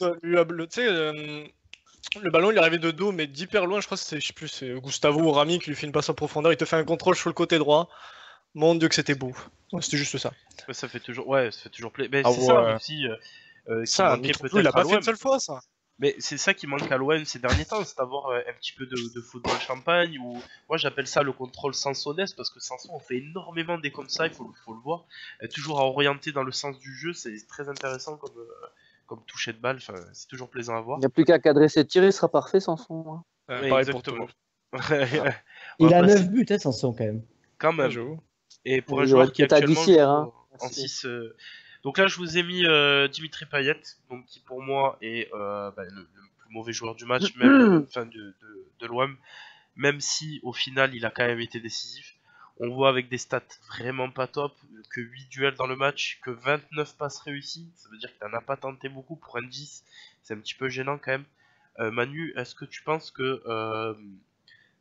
le ballon lui arrivait de dos, mais d'hyper loin. Je crois que c'est, je sais plus, c'est Gustavo ou Rami qui lui fait une passe en profondeur. Il te fait un contrôle sur le côté droit. Mon Dieu que c'était beau. Ouais, c'était juste ça. ça fait toujours plaisir. Mais Ah c'est ça ouais. aussi qui Ça, manquait Mitroglou, il a peut-être à pas fait l'OM. une seule fois ça. Mais c'est ça qui manque à l'OM ces derniers temps, c'est d'avoir un petit peu de football champagne, ou moi j'appelle ça le contrôle sansonès, parce que Sanson on fait énormément des comme ça, il faut le voir, toujours à orienter dans le sens du jeu, c'est très intéressant comme toucher de balle, enfin, c'est toujours plaisant à voir. Il n'y a plus qu'à cadrer ses tirs, il sera parfait sans son. Hein. Oui, Pareil exactement. pour toi. Il a passer- 9 buts, Sanson, quand même. Quand même. Ouais, j'avoue. Et pour Il un aurait joueur qui peut-être actuellement addifié, joue hein. en Merci. 6. Donc là, je vous ai mis Dimitri Payet, donc qui pour moi est le plus mauvais joueur du match, même enfin de l'OM, même si au final il a quand même été décisif. On voit avec des stats vraiment pas top, que 8 duels dans le match, que 29 passes réussies, ça veut dire qu'il n'en a pas tenté beaucoup pour un 10, c'est un petit peu gênant quand même. Manu, est-ce que tu penses que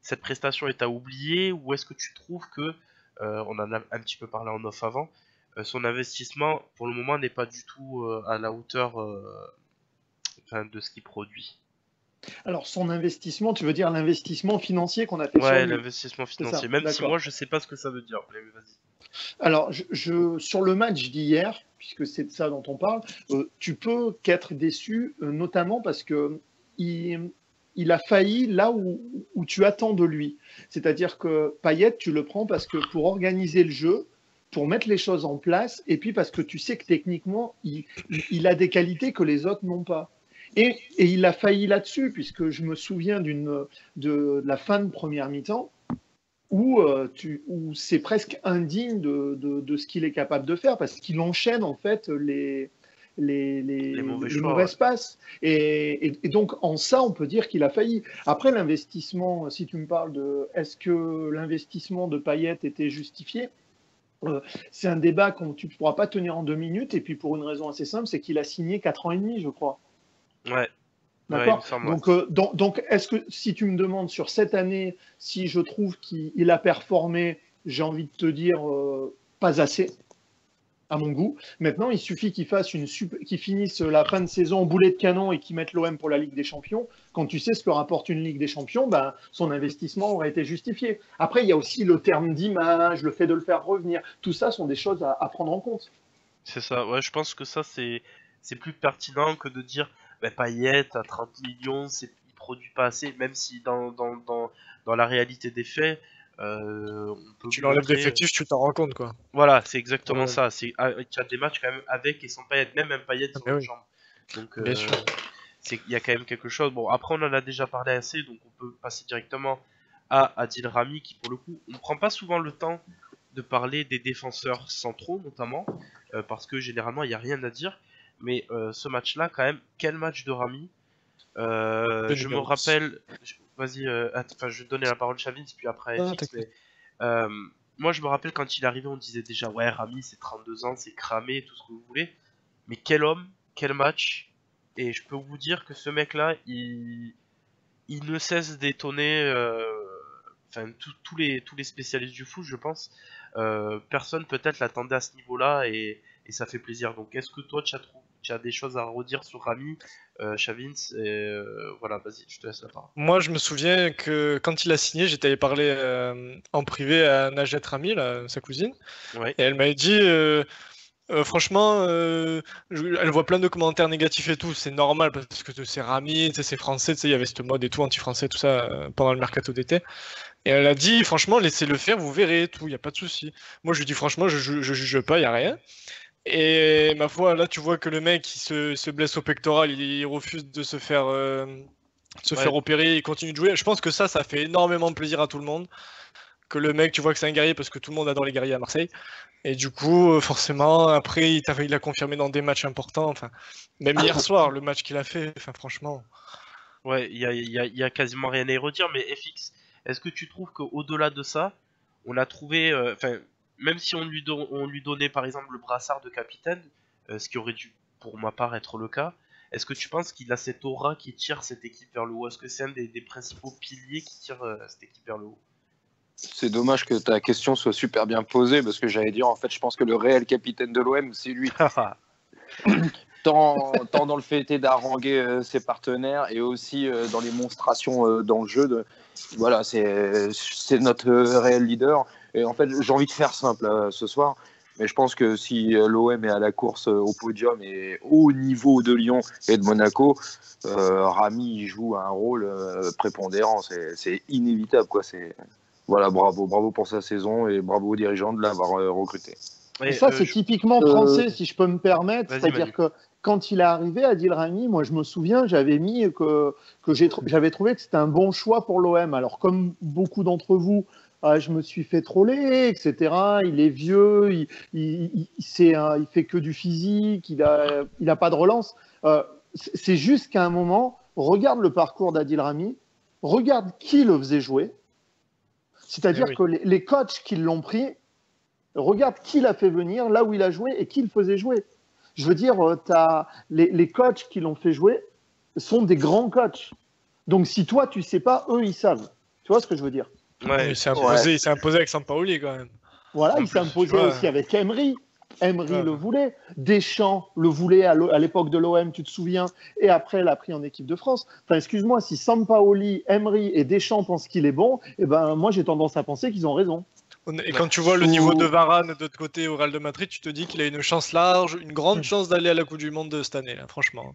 cette prestation est à oublier, ou est-ce que tu trouves que, on en a un petit peu parlé en off avant, son investissement pour le moment n'est pas du tout à la hauteur de ce qu'il produit? Alors, son investissement, tu veux dire l'investissement financier qu'on a fait sur Ouais, lui? l'investissement financier, ça, même si d'accord. moi je sais pas ce que ça veut dire. Mais vas-y. Alors, sur le match d'hier, puisque c'est de ça dont on parle, tu peux qu'être déçu, notamment parce que il a failli là où tu attends de lui. C'est-à-dire que Payet, tu le prends parce que pour organiser le jeu, pour mettre les choses en place, et puis parce que tu sais que techniquement, il a des qualités que les autres n'ont pas. Et il a failli là-dessus, puisque je me souviens de la fin de première mi-temps, où c'est presque indigne de ce qu'il est capable de faire, parce qu'il enchaîne en fait les mauvaises passes. Et donc en ça, on peut dire qu'il a failli. Après l'investissement, si tu me parles de est-ce que l'investissement de Payet était justifié, c'est un débat que tu ne pourras pas tenir en 2 minutes, et puis pour une raison assez simple, c'est qu'il a signé 4 ans et demi, je crois. Ouais. D'accord. Ouais, donc, est-ce que si tu me demandes sur cette année, si je trouve qu'il a performé, j'ai envie de te dire pas assez, à mon goût. Maintenant, il suffit qu'il finisse la fin de saison au boulet de canon et qu'il mette l'OM pour la Ligue des Champions. Quand tu sais ce que rapporte une Ligue des Champions, ben, son investissement aurait été justifié. Après, il y a aussi le terme d'image, le fait de le faire revenir. Tout ça sont des choses à prendre en compte. C'est ça. Ouais, je pense que ça c'est plus pertinent que de dire Payet à 30 millions, il produit pas assez, même si dans la réalité des faits, on peut tu l'enlèves d'effectif, tu t'en rends compte, quoi. Voilà, c'est exactement ça. Tu as des matchs quand même avec et sans Payet, même un Payet sans les jambes. Donc, bien sûr. il y a quand même quelque chose. Bon, après on en a déjà parlé assez, donc on peut passer directement à Adil Rami, qui pour le coup, on prend pas souvent le temps de parler des défenseurs centraux notamment, parce que généralement il n'y a rien à dire. Mais ce match-là, quand même, quel match de Rami. Je me rappelle. Vas-y, je vais te donner la parole Chavins, puis après FX. Mais, moi, je me rappelle quand il est arrivé, on disait déjà ouais, Rami, c'est 32 ans, c'est cramé, tout ce que vous voulez. Mais quel homme, quel match. Et je peux vous dire que ce mec-là, il ne cesse d'étonner. Tous les spécialistes du foot, je pense. Personne peut-être l'attendait à ce niveau-là, et ça fait plaisir. Donc, est-ce que toi, tu as des choses à redire sur Rami, Chavins, voilà, vas-y, je te laisse la parole. Moi, je me souviens que quand il a signé, j'étais allé parler en privé à Najat Rami, sa cousine, Ouais. et elle m'avait dit, franchement, elle voit plein de commentaires négatifs et tout, c'est normal parce que c'est Rami, c'est français, il y avait cette mode et tout, anti-français, tout ça, pendant le mercato d'été. Et elle a dit, franchement, laissez-le faire, vous verrez, tout, il n'y a pas de souci. Moi, je lui dis, franchement, je juge pas, il n'y a rien. Et ma foi, là, tu vois que le mec, il se blesse au pectoral, il refuse de se faire opérer, il continue de jouer. Je pense que ça fait énormément plaisir à tout le monde. Que le mec, tu vois que c'est un guerrier, parce que tout le monde adore les guerriers à Marseille. Et du coup, forcément, après, il a confirmé dans des matchs importants. Enfin, même hier soir, le match qu'il a fait, enfin, franchement. Ouais, il y a quasiment rien à y redire, mais FX, est-ce que tu trouves qu'au-delà de ça, on a trouvé, même si on lui donnait par exemple le brassard de capitaine, ce qui aurait dû pour ma part être le cas, est-ce que tu penses qu'il a cette aura qui tire cette équipe vers le haut? Est-ce que c'est un des principaux piliers qui tire cette équipe vers le haut? C'est dommage que ta question soit super bien posée, parce que j'allais dire, en fait, je pense que le réel capitaine de l'OM, c'est lui. tant dans le fait d'haranguer ses partenaires, et aussi dans les monstrations dans le jeu. Voilà, c'est notre réel leader. Et en fait, j'ai envie de faire simple ce soir, mais je pense que si l'OM est à la course au podium et au niveau de Lyon et de Monaco, Rami joue un rôle prépondérant. C'est inévitable, quoi. Voilà, bravo pour sa saison, et bravo aux dirigeants de l'avoir recruté. Et ça, c'est typiquement français, si je peux me permettre. C'est-à-dire que quand il est arrivé, Adil Rami, moi je me souviens, j'avais trouvé que c'était un bon choix pour l'OM. Alors, comme beaucoup d'entre vous, je me suis fait troller, etc. Il est vieux, il fait que du physique, il a pas de relance. C'est juste qu'à un moment, regarde le parcours d'Adil Rami, regarde qui le faisait jouer. C'est-à-dire Eh oui. que les coachs qui l'ont pris, regarde qui l'a fait venir, là où il a joué et qui le faisait jouer. Je veux dire, les coachs qui l'ont fait jouer sont des grands coachs. Donc si toi, tu sais pas, eux, ils savent. Tu vois ce que je veux dire? Ouais, Il s'est imposé avec Sampaoli quand même. Voilà, En il s'est plus, imposé tu vois, aussi avec Emery. Emery ouais. le voulait. Deschamps le voulait à l'époque de l'OM, tu te souviens. Et après, l'a pris en équipe de France. Enfin, excuse-moi, si Sampaoli, Emery et Deschamps pensent qu'il est bon, eh ben, moi, j'ai tendance à penser qu'ils ont raison. Et quand tu vois le niveau de Varane de l'autre côté au Real de Madrid, tu te dis qu'il a une chance large, une grande chance d'aller à la Coupe du Monde de cette année, là, franchement.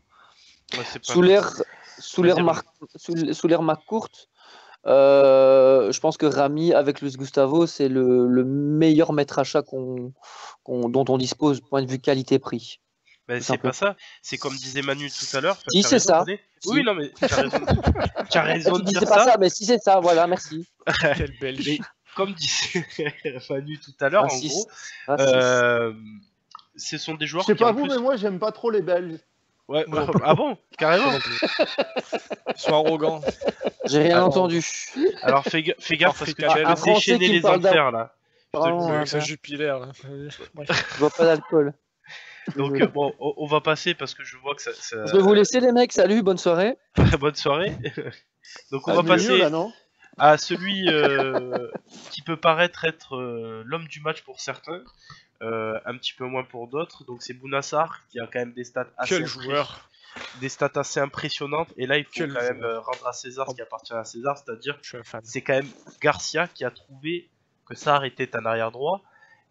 ouais, c'est pas... Sous l'ère Marc courte, je pense que Rami avec Luis Gustavo, c'est le meilleur maître achat dont on dispose point de vue qualité-prix. Ben, Tout c'est simplement. pas ça, c'est comme disait Manu tout à l'heure. Si, t'as c'est raison, ça. René. Si. Oui, non, mais t'as raison, t'as raison Tu de disais dire pas ça. ça, mais si c'est ça, voilà, merci. Quel Belge. Mais comme disait Manu tout à l'heure, en Raciste. gros, Raciste. ce sont des Je joueurs sais qui pas en vous, plus... mais moi, j'aime pas trop les Belges. Ouais, Moi non plus. ah bon, carrément. Non plus. Ils sont arrogants. J'ai rien Alors, entendu. Alors fais gaffe parce que tu Africanel. vas Un Français déchaîner qui me les parle enfers là. Pardon, Avec hein, sa Jupiler. Là. Bref. je vois pas d'alcool. Donc Désolé. bon, on va passer parce que je vois que ça... Je vais vous laisser les mecs, salut, bonne soirée. Bonne soirée. Donc on Ah, va mais passer mieux, là, non? à celui qui peut paraître être l'homme du match pour certains, un petit peu moins pour d'autres. Donc c'est Bounassar qui a quand même des stats assez Quel joueur. impressionnantes. Et là il faut Quel quand même joueur. rendre à César ce qui appartient à César, c'est-à-dire Je suis un fan. c'est quand même Garcia qui a trouvé que Sarr était un arrière droit.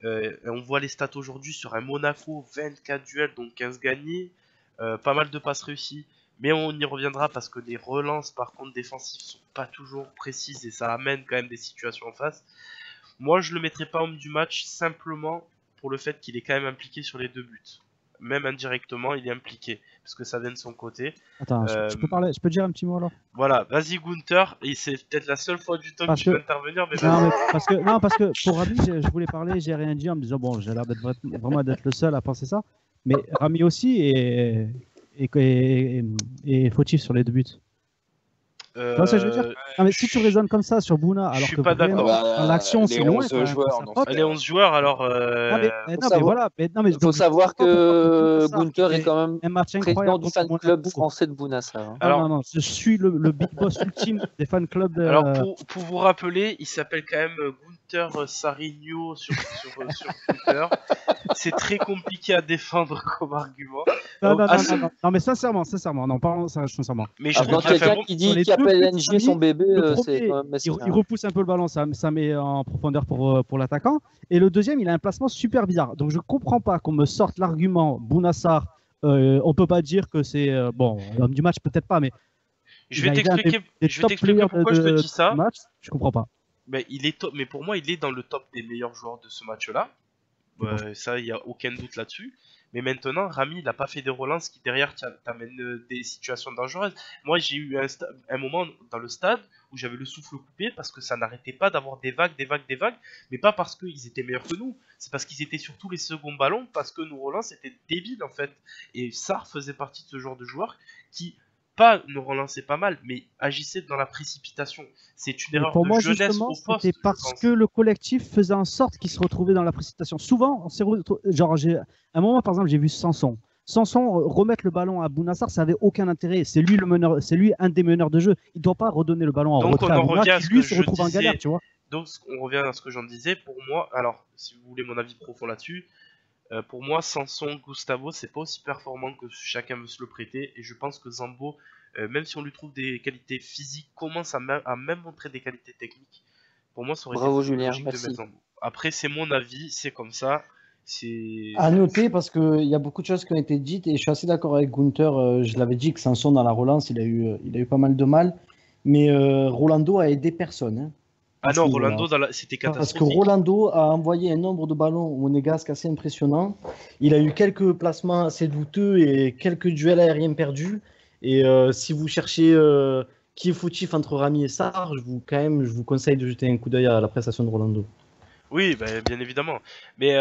Et on voit les stats aujourd'hui sur un Monaco, 24 duels, donc 15 gagnés, pas mal de passes réussies. Mais on y reviendra parce que les relances par contre défensives sont pas toujours précises et ça amène quand même des situations en face. Moi je le mettrais pas homme du match simplement pour le fait qu'il est quand même impliqué sur les deux buts. Même indirectement il est impliqué parce que ça vient de son côté. Attends, je peux dire un petit mot alors? Voilà, vas-y Gunther, et c'est peut-être la seule fois du temps Parce que tu que- vas intervenir, mais Non, vas-y. mais parce que pour Rami, je voulais parler, j'ai rien dit en me disant bon, j'ai l'air vraiment d'être le seul à penser ça, mais Rami aussi est fautif sur les deux buts. Tu vois ce que je veux dire? Non, mais si tu raisonnes comme ça sur Bouna, je alors suis que pas vraiment, d'accord. dans l'action, les c'est loin. 11 quand même, joueurs c'est dans sa faute. ce Les 11 joueurs, alors... Non, mais savoir- voilà. Non, mais Il faut savoir que Gunther est quand même un match président incroyable du contre fan club Monaco. français de Bounassar. Hein. Alors- Non, je suis le big boss ultime des fan clubs. Alors pour vous rappeler, il s'appelle quand même Gunther Sarigno sur Twitter. C'est très compliqué à défendre comme argument. Non, Ah, ce- non, mais sincèrement, non, parlons sincèrement. Mais je Alors, trouve quand qu'il a fait un quelqu'un bon... qui sur les dit qu'il deux appelle buts, NG Rami, son bébé, le c'est premier, quand même mesquin. il repousse un peu le ballon, ça met en profondeur pour l'attaquant. Et le deuxième, il a un placement super bizarre. Donc je comprends pas qu'on me sorte l'argument Bounassar. On peut pas dire que c'est bon, l'homme du match, peut-être pas, mais Je il a vais été un t'expliquer des je vais top t'expliquer players pourquoi je te dis ça. du match. Je comprends pas. Mais il est top, mais pour moi, il est dans le top des meilleurs joueurs de ce match-là. Ça, il y a aucun doute là-dessus. Mais maintenant, Rami, il a pas fait des relances qui derrière t'amènent des situations dangereuses. Moi, j'ai eu un moment dans le stade où j'avais le souffle coupé parce que ça n'arrêtait pas d'avoir des vagues, mais pas parce qu'ils étaient meilleurs que nous. C'est parce qu'ils étaient sur tous les seconds ballons, parce que nos relances étaient débiles en fait. Et Sarr faisait partie de ce genre de joueur qui ne relançait pas mal, mais agissait dans la précipitation. C'est une Mais erreur pour de moi, jeunesse justement, au poste. c'était je parce pense. que le collectif faisait en sorte qu'il se retrouvait dans la précipitation. Souvent, on s'est genre, à un moment, par exemple, j'ai vu Sanson. Sanson remettre le ballon à Bounassar, ça n'avait aucun intérêt. C'est lui le meneur, c'est lui un des meneurs de jeu. Il ne doit pas redonner le ballon en Donc, retrait on en à Bouna, revient à qui ce lui que se je retrouve en disais. galère, tu vois. Donc on revient à ce que j'en disais. Pour moi, alors si vous voulez mon avis profond là-dessus, pour moi Sanson, Gustavo, c'est pas aussi performant que chacun veut se le prêter. Et je pense que Zambo, même si on lui trouve des qualités physiques, commence à même montrer des qualités techniques. Pour moi, ça aurait Bravo, été plus Julien, logique de merci. mettre Zambo. Après, c'est mon avis, c'est comme ça. C'est À noter, parce qu'il y a beaucoup de choses qui ont été dites, et je suis assez d'accord avec Gunther. Je l'avais dit que Sanson, dans la relance, il a eu pas mal de mal. Mais Rolando a aidé personne. Hein, ah à ce non, niveau-là. Rolando, c'était Parce que catastrophique. Rolando a envoyé un nombre de ballons au Monégasque assez impressionnant. Il a eu quelques placements assez douteux et quelques duels aériens perdus. Et si vous cherchez qui est fautif entre Rami et Sarr, je vous conseille de jeter un coup d'œil à la prestation de Rolando. Oui, bah, bien évidemment. Mais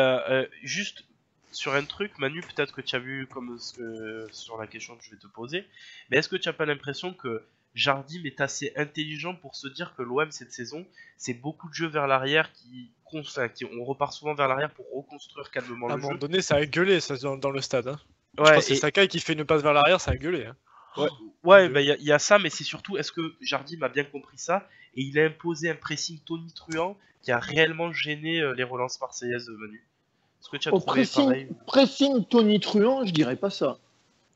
juste sur un truc, Manu, peut-être que tu as vu comme sur la question que je vais te poser, mais est-ce que tu n'as pas l'impression que Jardim est assez intelligent pour se dire que l'OM cette saison, c'est beaucoup de jeux vers l'arrière on repart souvent vers l'arrière pour reconstruire calmement À un le moment jeu. donné, ça a gueulé ça, dans le stade. Hein. Je Ouais, crois que c'est Sakai qui fait une passe vers l'arrière, ça a gueulé. Hein. ouais, bah, y a ça, mais c'est surtout, est-ce que Jardim a bien compris ça et il a imposé un pressing tonitruant qui a réellement gêné les relances marseillaises, Manu? Est-ce que tu as trouvé pareil? Pressing tonitruant, je dirais pas ça.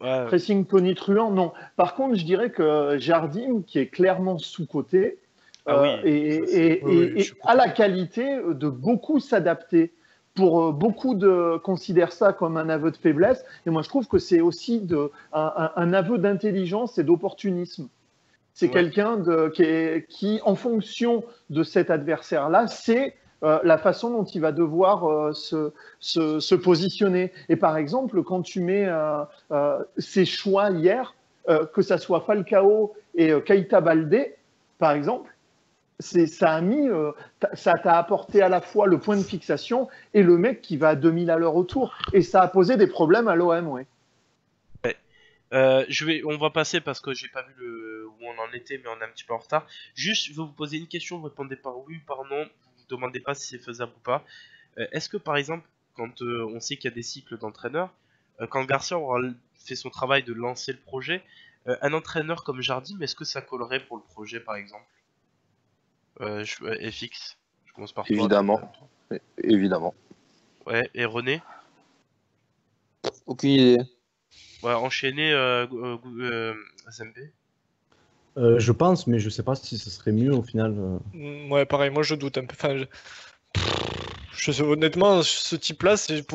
Ouais, Pressing tonitruant, non. Par contre, je dirais que Jardim, qui est clairement sous-coté, a la qualité de beaucoup s'adapter. Beaucoup considèrent ça comme un aveu de faiblesse, et moi je trouve que c'est aussi un aveu d'intelligence et d'opportunisme. C'est quelqu'un qui, en fonction de cet adversaire-là, sait la façon dont il va devoir se positionner. Et par exemple, quand tu mets ses choix hier, que ça soit Falcao et Keita Baldé, par exemple, ça t'a apporté à la fois le point de fixation et le mec qui va à 2000 à l'heure autour. Et ça a posé des problèmes à l'OM, ouais. On va passer parce que j'ai pas vu où on en était, mais on est un petit peu en retard. Juste, je vais vous poser une question, vous répondez par oui ou par non, vous ne demandez pas si c'est faisable ou pas. Est-ce que par exemple, quand on sait qu'il y a des cycles d'entraîneurs, quand Garcia aura fait son travail de lancer le projet, un entraîneur comme Jardim, est-ce que ça collerait pour le projet par exemple? FX, je commence par toi. Évidemment. Ouais, et René? Aucune idée. Ouais, enchaîner SMP. Je pense, mais je sais pas si ce serait mieux au final. Ouais, pareil, moi je doute un peu. Enfin, honnêtement, ce type-là, c'est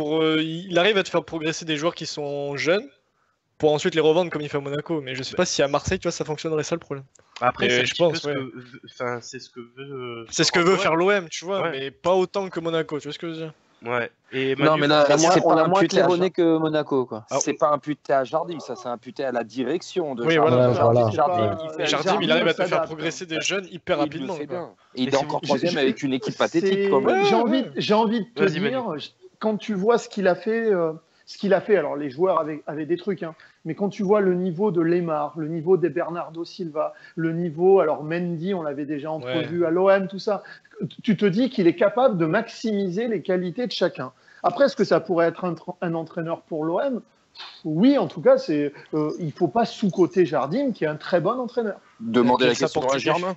il arrive à te faire progresser des joueurs qui sont jeunes pour ensuite les revendre comme il fait à Monaco. Mais je sais pas si à Marseille, tu vois, ça fonctionnerait ça le problème. Après, c'est je pense, c'est ce que veut. C'est ce que veut faire l'OM, tu vois, Ouais. mais pas autant que Monaco, tu vois ce que je veux dire? Ouais. Et Non, mais là, On a moins claironné que Monaco, quoi. C'est pas imputé à Jardim, ça, c'est imputé à la direction de Oui, Jardim. voilà. Jardim, il arrive à te faire s'adapte. progresser des jeunes hyper rapidement. Il Quoi. Et il est encore troisième avec une équipe pathétique. J'ai envie de te Vas-y, dire, quand tu vois ce qu'il a fait, alors les joueurs avaient des trucs, hein, mais quand tu vois le niveau de Lemar, le niveau des Bernardo Silva, le niveau, alors Mendy, on l'avait déjà entrevu à l'OM, tout ça, tu te dis qu'il est capable de maximiser les qualités de chacun. Après, est-ce que ça pourrait être un entraîneur pour l'OM? Oui, en tout cas, il ne faut pas sous-coter Jardim, qui est un très bon entraîneur. Demandez la question à Germain.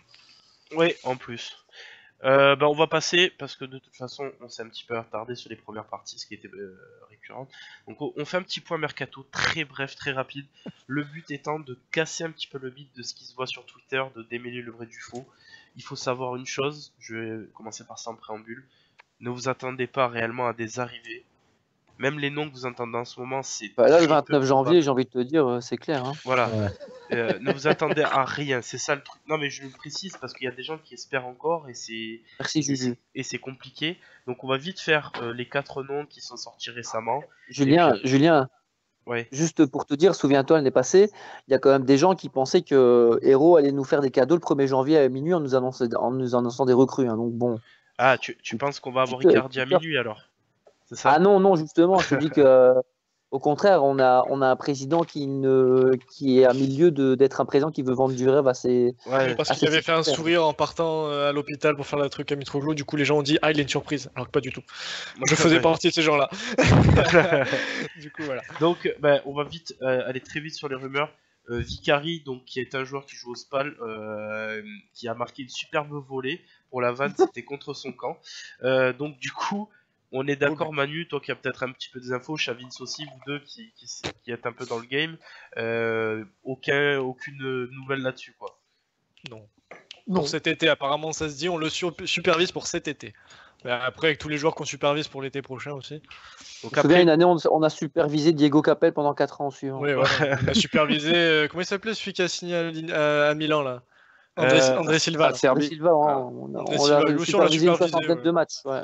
Oui, en plus. On va passer, parce que de toute façon, on s'est un petit peu retardé sur les premières parties, ce qui était récurrent. Donc on fait un petit point mercato, très bref, très rapide. Le but étant de casser un petit peu le mythe de ce qui se voit sur Twitter, de démêler le vrai du faux. Il faut savoir une chose, je vais commencer par ça en préambule. Ne vous attendez pas réellement à des arrivées. Même les noms que vous entendez en ce moment, c'est... Là, le 29 janvier, j'ai envie de te dire, c'est clair. Hein. Voilà. Ouais. Ne vous attendez à rien, c'est ça le truc. Non, mais je le précise parce qu'il y a des gens qui espèrent encore et c'est... Merci, Juju. Et c'est compliqué. Donc on va vite faire les 4 noms qui sont sortis récemment. Julien, ouais. Juste pour te dire, souviens-toi, l'année passée, il y a quand même des gens qui pensaient que Hero allait nous faire des cadeaux le 1er janvier à minuit en nous annonçant des recrues. Hein, donc bon... Ah, tu penses qu'on va avoir Icardi à minuit alors? C'est ça? Ah non, justement, je te dis que au contraire, on a un président qui est à milieu d'être un président qui veut vendre du rêve à ses. Ouais, parce qu'il avait fait un sourire en partant à l'hôpital pour faire le truc à Mitroglou, du coup les gens ont dit il a une surprise, alors que pas du tout. Moi je faisais partie de ces gens-là. Du coup voilà. Donc on va vite aller très vite sur les rumeurs. Vicari, donc qui est un joueur qui joue au Spal, qui a marqué une superbe volée pour la vanne, c'était contre son camp. Donc du coup, on est d'accord, Manu, toi qui as peut-être un petit peu des infos, Chavins aussi, vous deux qui êtes un peu dans le game, aucune nouvelle là-dessus, quoi. Non. Pour cet été, apparemment ça se dit, on le supervise pour cet été. Mais après, avec tous les joueurs qu'on supervise pour l'été prochain aussi. Donc après, une année, on a supervisé Diego Capel pendant 4 ans suivants. Oui, voilà. On a supervisé, comment il s'appelait celui qui a signé à Milan là? André Silva. André Silva, on l'a supervisé une soixantaine de matchs. Ouais,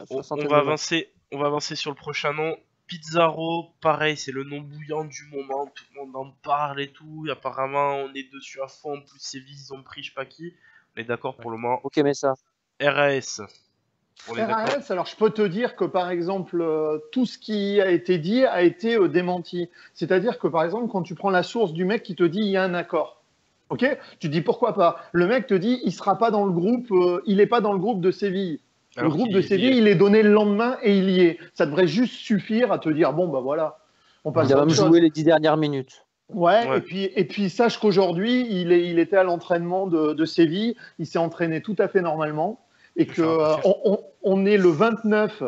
on va avancer sur le prochain nom. Pizarro, pareil, c'est le nom bouillant du moment, tout le monde en parle et tout. Et apparemment, on est dessus à fond. En plus, Séville, ils ont pris je sais pas qui. On est d'accord pour le moment. Ok, mais ça. RAS. RAS, alors je peux te dire que par exemple, tout ce qui a été dit a été démenti. C'est-à-dire que par exemple, quand tu prends la source du mec qui te dit il y a un accord, Ok, tu dis pourquoi pas. Le mec te dit, il sera pas dans le groupe, il est pas dans le groupe de Séville. Alors le groupe qu'il de y Séville, est. il est donné le lendemain et il y est. Ça devrait juste suffire à te dire, bon bah voilà, on passe Il a à même autre chose. joué les 10 dernières minutes. Ouais, Ouais. et puis sache qu'aujourd'hui, il était à l'entraînement de Séville, il s'est entraîné tout à fait normalement, et que on est le 29,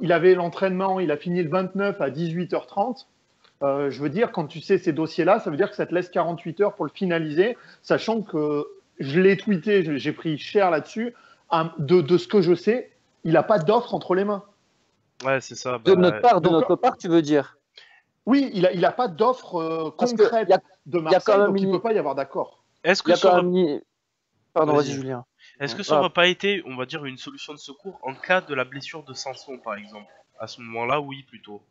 il avait l'entraînement, il a fini le 29 à 18h30. Je veux dire, quand tu sais ces dossiers-là, ça veut dire que ça te laisse 48 heures pour le finaliser, sachant que je l'ai tweeté, j'ai pris cher là-dessus, de ce que je sais, il n'a pas d'offre entre les mains. Ouais, c'est ça. De bah, notre part, tu veux dire? Oui, il a pas d'offre Parce que concrète y a- de y a Marseille, quand même donc il une- ne peut pas y avoir d'accord. Est-ce Il que y a ça quand aurait... même... Pardon, Vas-y. vas-y, Julien. Est-ce que ça aurait pas été, on va dire, une solution de secours en cas de la blessure de Sanson, par exemple? À ce moment-là, oui, plutôt.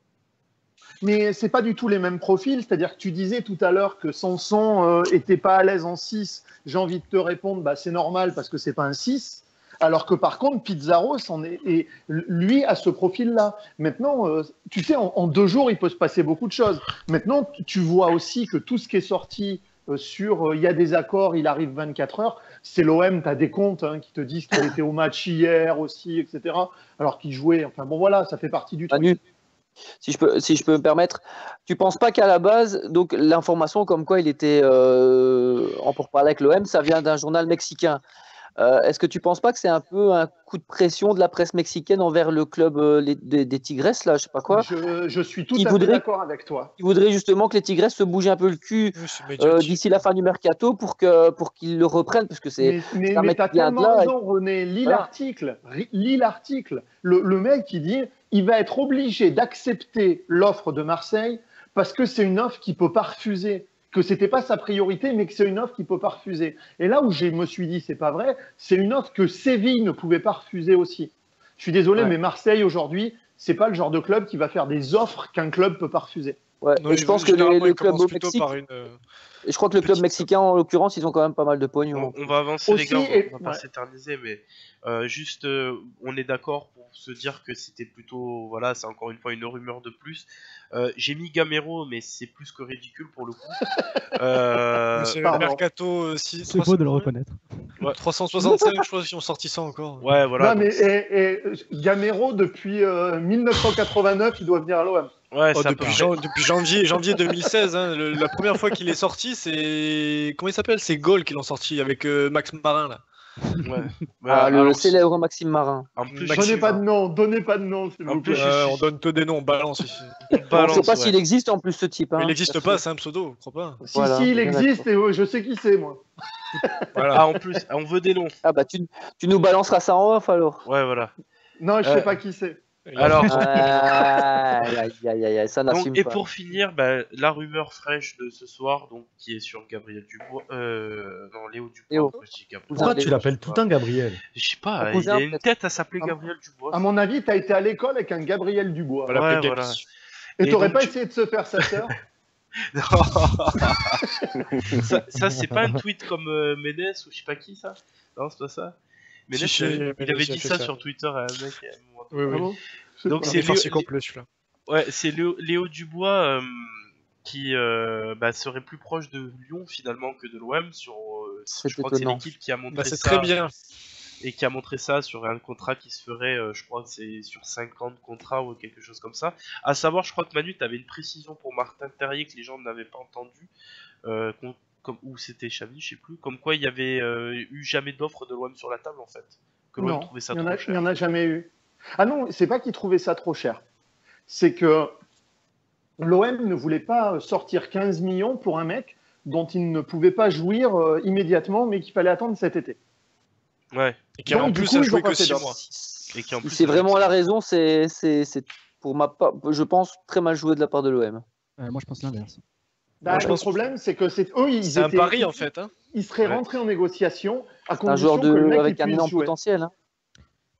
Mais c'est pas du tout les mêmes profils, c'est-à-dire que tu disais tout à l'heure que Sanson était pas à l'aise en 6. J'ai envie de te répondre, bah, c'est normal parce que c'est pas un 6. Alors que par contre, Pizarro, lui a ce profil-là. Maintenant, tu sais, en 2 jours, il peut se passer beaucoup de choses. Maintenant, tu vois aussi que tout ce qui est sorti il y a des accords, il arrive 24 heures, c'est l'OM, tu as des comptes qui te disent qu'il était au match hier aussi, etc. Alors qu'il jouait, enfin bon voilà, ça fait partie du truc. Manu, si je peux me permettre, tu penses pas qu'à la base, donc l'information comme quoi il était en pourparlers avec l'OM, ça vient d'un journal mexicain. Est-ce que tu penses pas que c'est un peu un coup de pression de la presse mexicaine envers le club des Tigresses, là, je sais pas quoi, Je suis tout Qui à fait voudrait- d'accord avec toi. qui voudrait justement que les Tigresses se bougent un peu le cul Oui, c'est médiatique. d'ici la fin du mercato pour qu'ils le reprennent, parce que c'est un Mais mec tu as qui vient de tellement là. raison, René. Lis Voilà. l'article. Lis l'article. Le mec, il dit il va être obligé d'accepter l'offre de Marseille parce que c'est une offre qu'il ne peut pas refuser. Que ce n'était pas sa priorité, mais que c'est une offre qu'il ne peut pas refuser. Et là où je me suis dit c'est pas vrai, c'est une offre que Séville ne pouvait pas refuser aussi. Je suis désolé, Ouais. mais Marseille, aujourd'hui, c'est pas le genre de club qui va faire des offres qu'un club ne peut pas refuser. Ouais. Non, Et je pense que généralement, les il clubs commence au plutôt Mexique, par une. et je crois que le club petite- mexicain en l'occurrence, ils ont quand même pas mal de pognon. On va avancer, les Aussi, gars, et- on va pas ouais. s'éterniser, mais juste, on est d'accord pour se dire que c'était plutôt, voilà, c'est encore une fois une rumeur de plus. J'ai mis Gamero, mais c'est plus que ridicule pour le coup. C'est le pardon. mercato C'est beau de le reconnaître. 365, je crois, si on sortit ça encore. Ouais, voilà. non, mais Gamero, depuis 1989, il doit venir à l'OM. Ouais, Oh, c'est à peu depuis, près. depuis janvier 2016, hein, la première fois qu'il est sorti, c'est. Comment il s'appelle? C'est Gaulle qui l'ont sorti avec Max Marin là. Ouais. Ah, le Alors, célèbre Maxime Marin. en plus, Maxime. Donnez pas de nom, s'il En vous plus, plaît. On donne que des noms, on balance ici. on On ne balance, sait pas ouais. s'il existe en plus ce type. Mais hein. il n'existe pas, c'est un pseudo, je crois pas. Si, Voilà, si, il bien existe et je sais qui c'est, moi. Voilà. Ah, en plus, on veut des noms. Ah bah tu nous balanceras ça en off alors. Ouais, voilà. Non, je sais pas qui c'est. Alors, Aïe, aïe, aïe, ça donc, n'assume et pas. pour finir, la rumeur fraîche de ce soir, donc, qui est sur Gabriel Dubois, non, Léo Dubois. Léo. Je dis Gabriel. Cousin Pourquoi de tu Léo, l'appelles tout le temps Gabriel? Je sais pas, Un il cousin, a une peut-être. tête à s'appeler Ah, Gabriel Dubois. À mon avis, t'as été à l'école avec un Gabriel Dubois. Voilà, Ouais, Gabi. voilà. Et Et t'aurais donc, pas tu- essayé de se faire sa sœur? ça c'est pas un tweet comme Ménès ou je sais pas qui, ça? Non, c'est pas ça. Ménès, Si, il Ménès, avait il a dit fait ça ça. sur Twitter à un mec. à un moment. Oui, oui. Ah bon Je sais Donc, pas. c'est C'est farci Léo- complet celui-là. Ouais, c'est Léo Dubois qui serait plus proche de Lyon finalement que de l'OM sur. C'est Je crois que c'est étonnant. l'équipe qui a montré Bah, c'est ça. très bien. Et qui a montré ça sur un contrat qui se ferait, je crois que c'est sur 5 ans de contrat ou quelque chose comme ça. À savoir, je crois que Manu, t'avais une précision pour Martin Terrier que les gens n'avaient pas entendu, ou c'était Xavi, je sais plus, comme quoi il y avait eu jamais d'offre de l'OM sur la table en fait. Que l'OM Non, trouvait ça il y en trop a- cher. il y en a jamais eu. Ah non, c'est pas qu'ils trouvaient ça trop cher. C'est que l'OM ne voulait pas sortir 15 millions pour un mec dont il ne pouvait pas jouir immédiatement, mais qu'il fallait attendre cet été. Ouais, Et qui en Donc, du plus coup, a ils joué ont pas que fait 6 d'offre. mois. et qui en Si plus. c'est vraiment la raison, c'est pour ma part, je pense, très mal joué de la part de l'OM. Moi, je pense l'inverse. Bah, je le pense- problème, c'est que eux, C'est un pari en fait. Hein. Ils seraient Ouais. rentrés en négociation à Un condition joueur que le mec avec il un puisse énorme jouer. potentiel. Hein.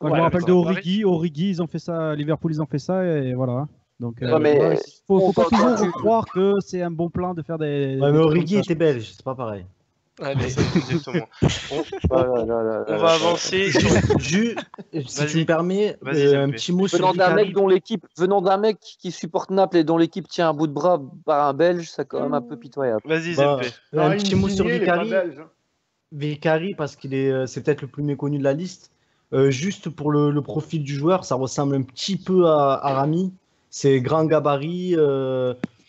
Moi, Ouais, je me rappelle de d'accord. Origi, ils ont fait ça, à Liverpool, ils ont fait ça, et voilà. Donc, Ouais, mais voilà, faut on pas peut- toujours tu- croire que c'est un bon plan de faire des. Ouais, mais des trucs Origi comme ça. était belge, c'est pas pareil. Allez. Exactement. On, Oh là là là on là va là. avancer sur... Si Vas-y. tu me permets, Vas-y, un ZMP. petit mot sur Venant d'un Vicari. mec venant d'un mec qui supporte Naples et dont l'équipe tient un bout de bras par un Belge, c'est quand même un peu pitoyable. Vas-y, Bah, ZMP. Non, un in petit mot fine, sur il est pas Vicari. belge. Vicari, parce c'est peut-être le plus méconnu de la liste. Juste pour le profil du joueur, ça ressemble un petit peu à Rami. C'est grand gabarit,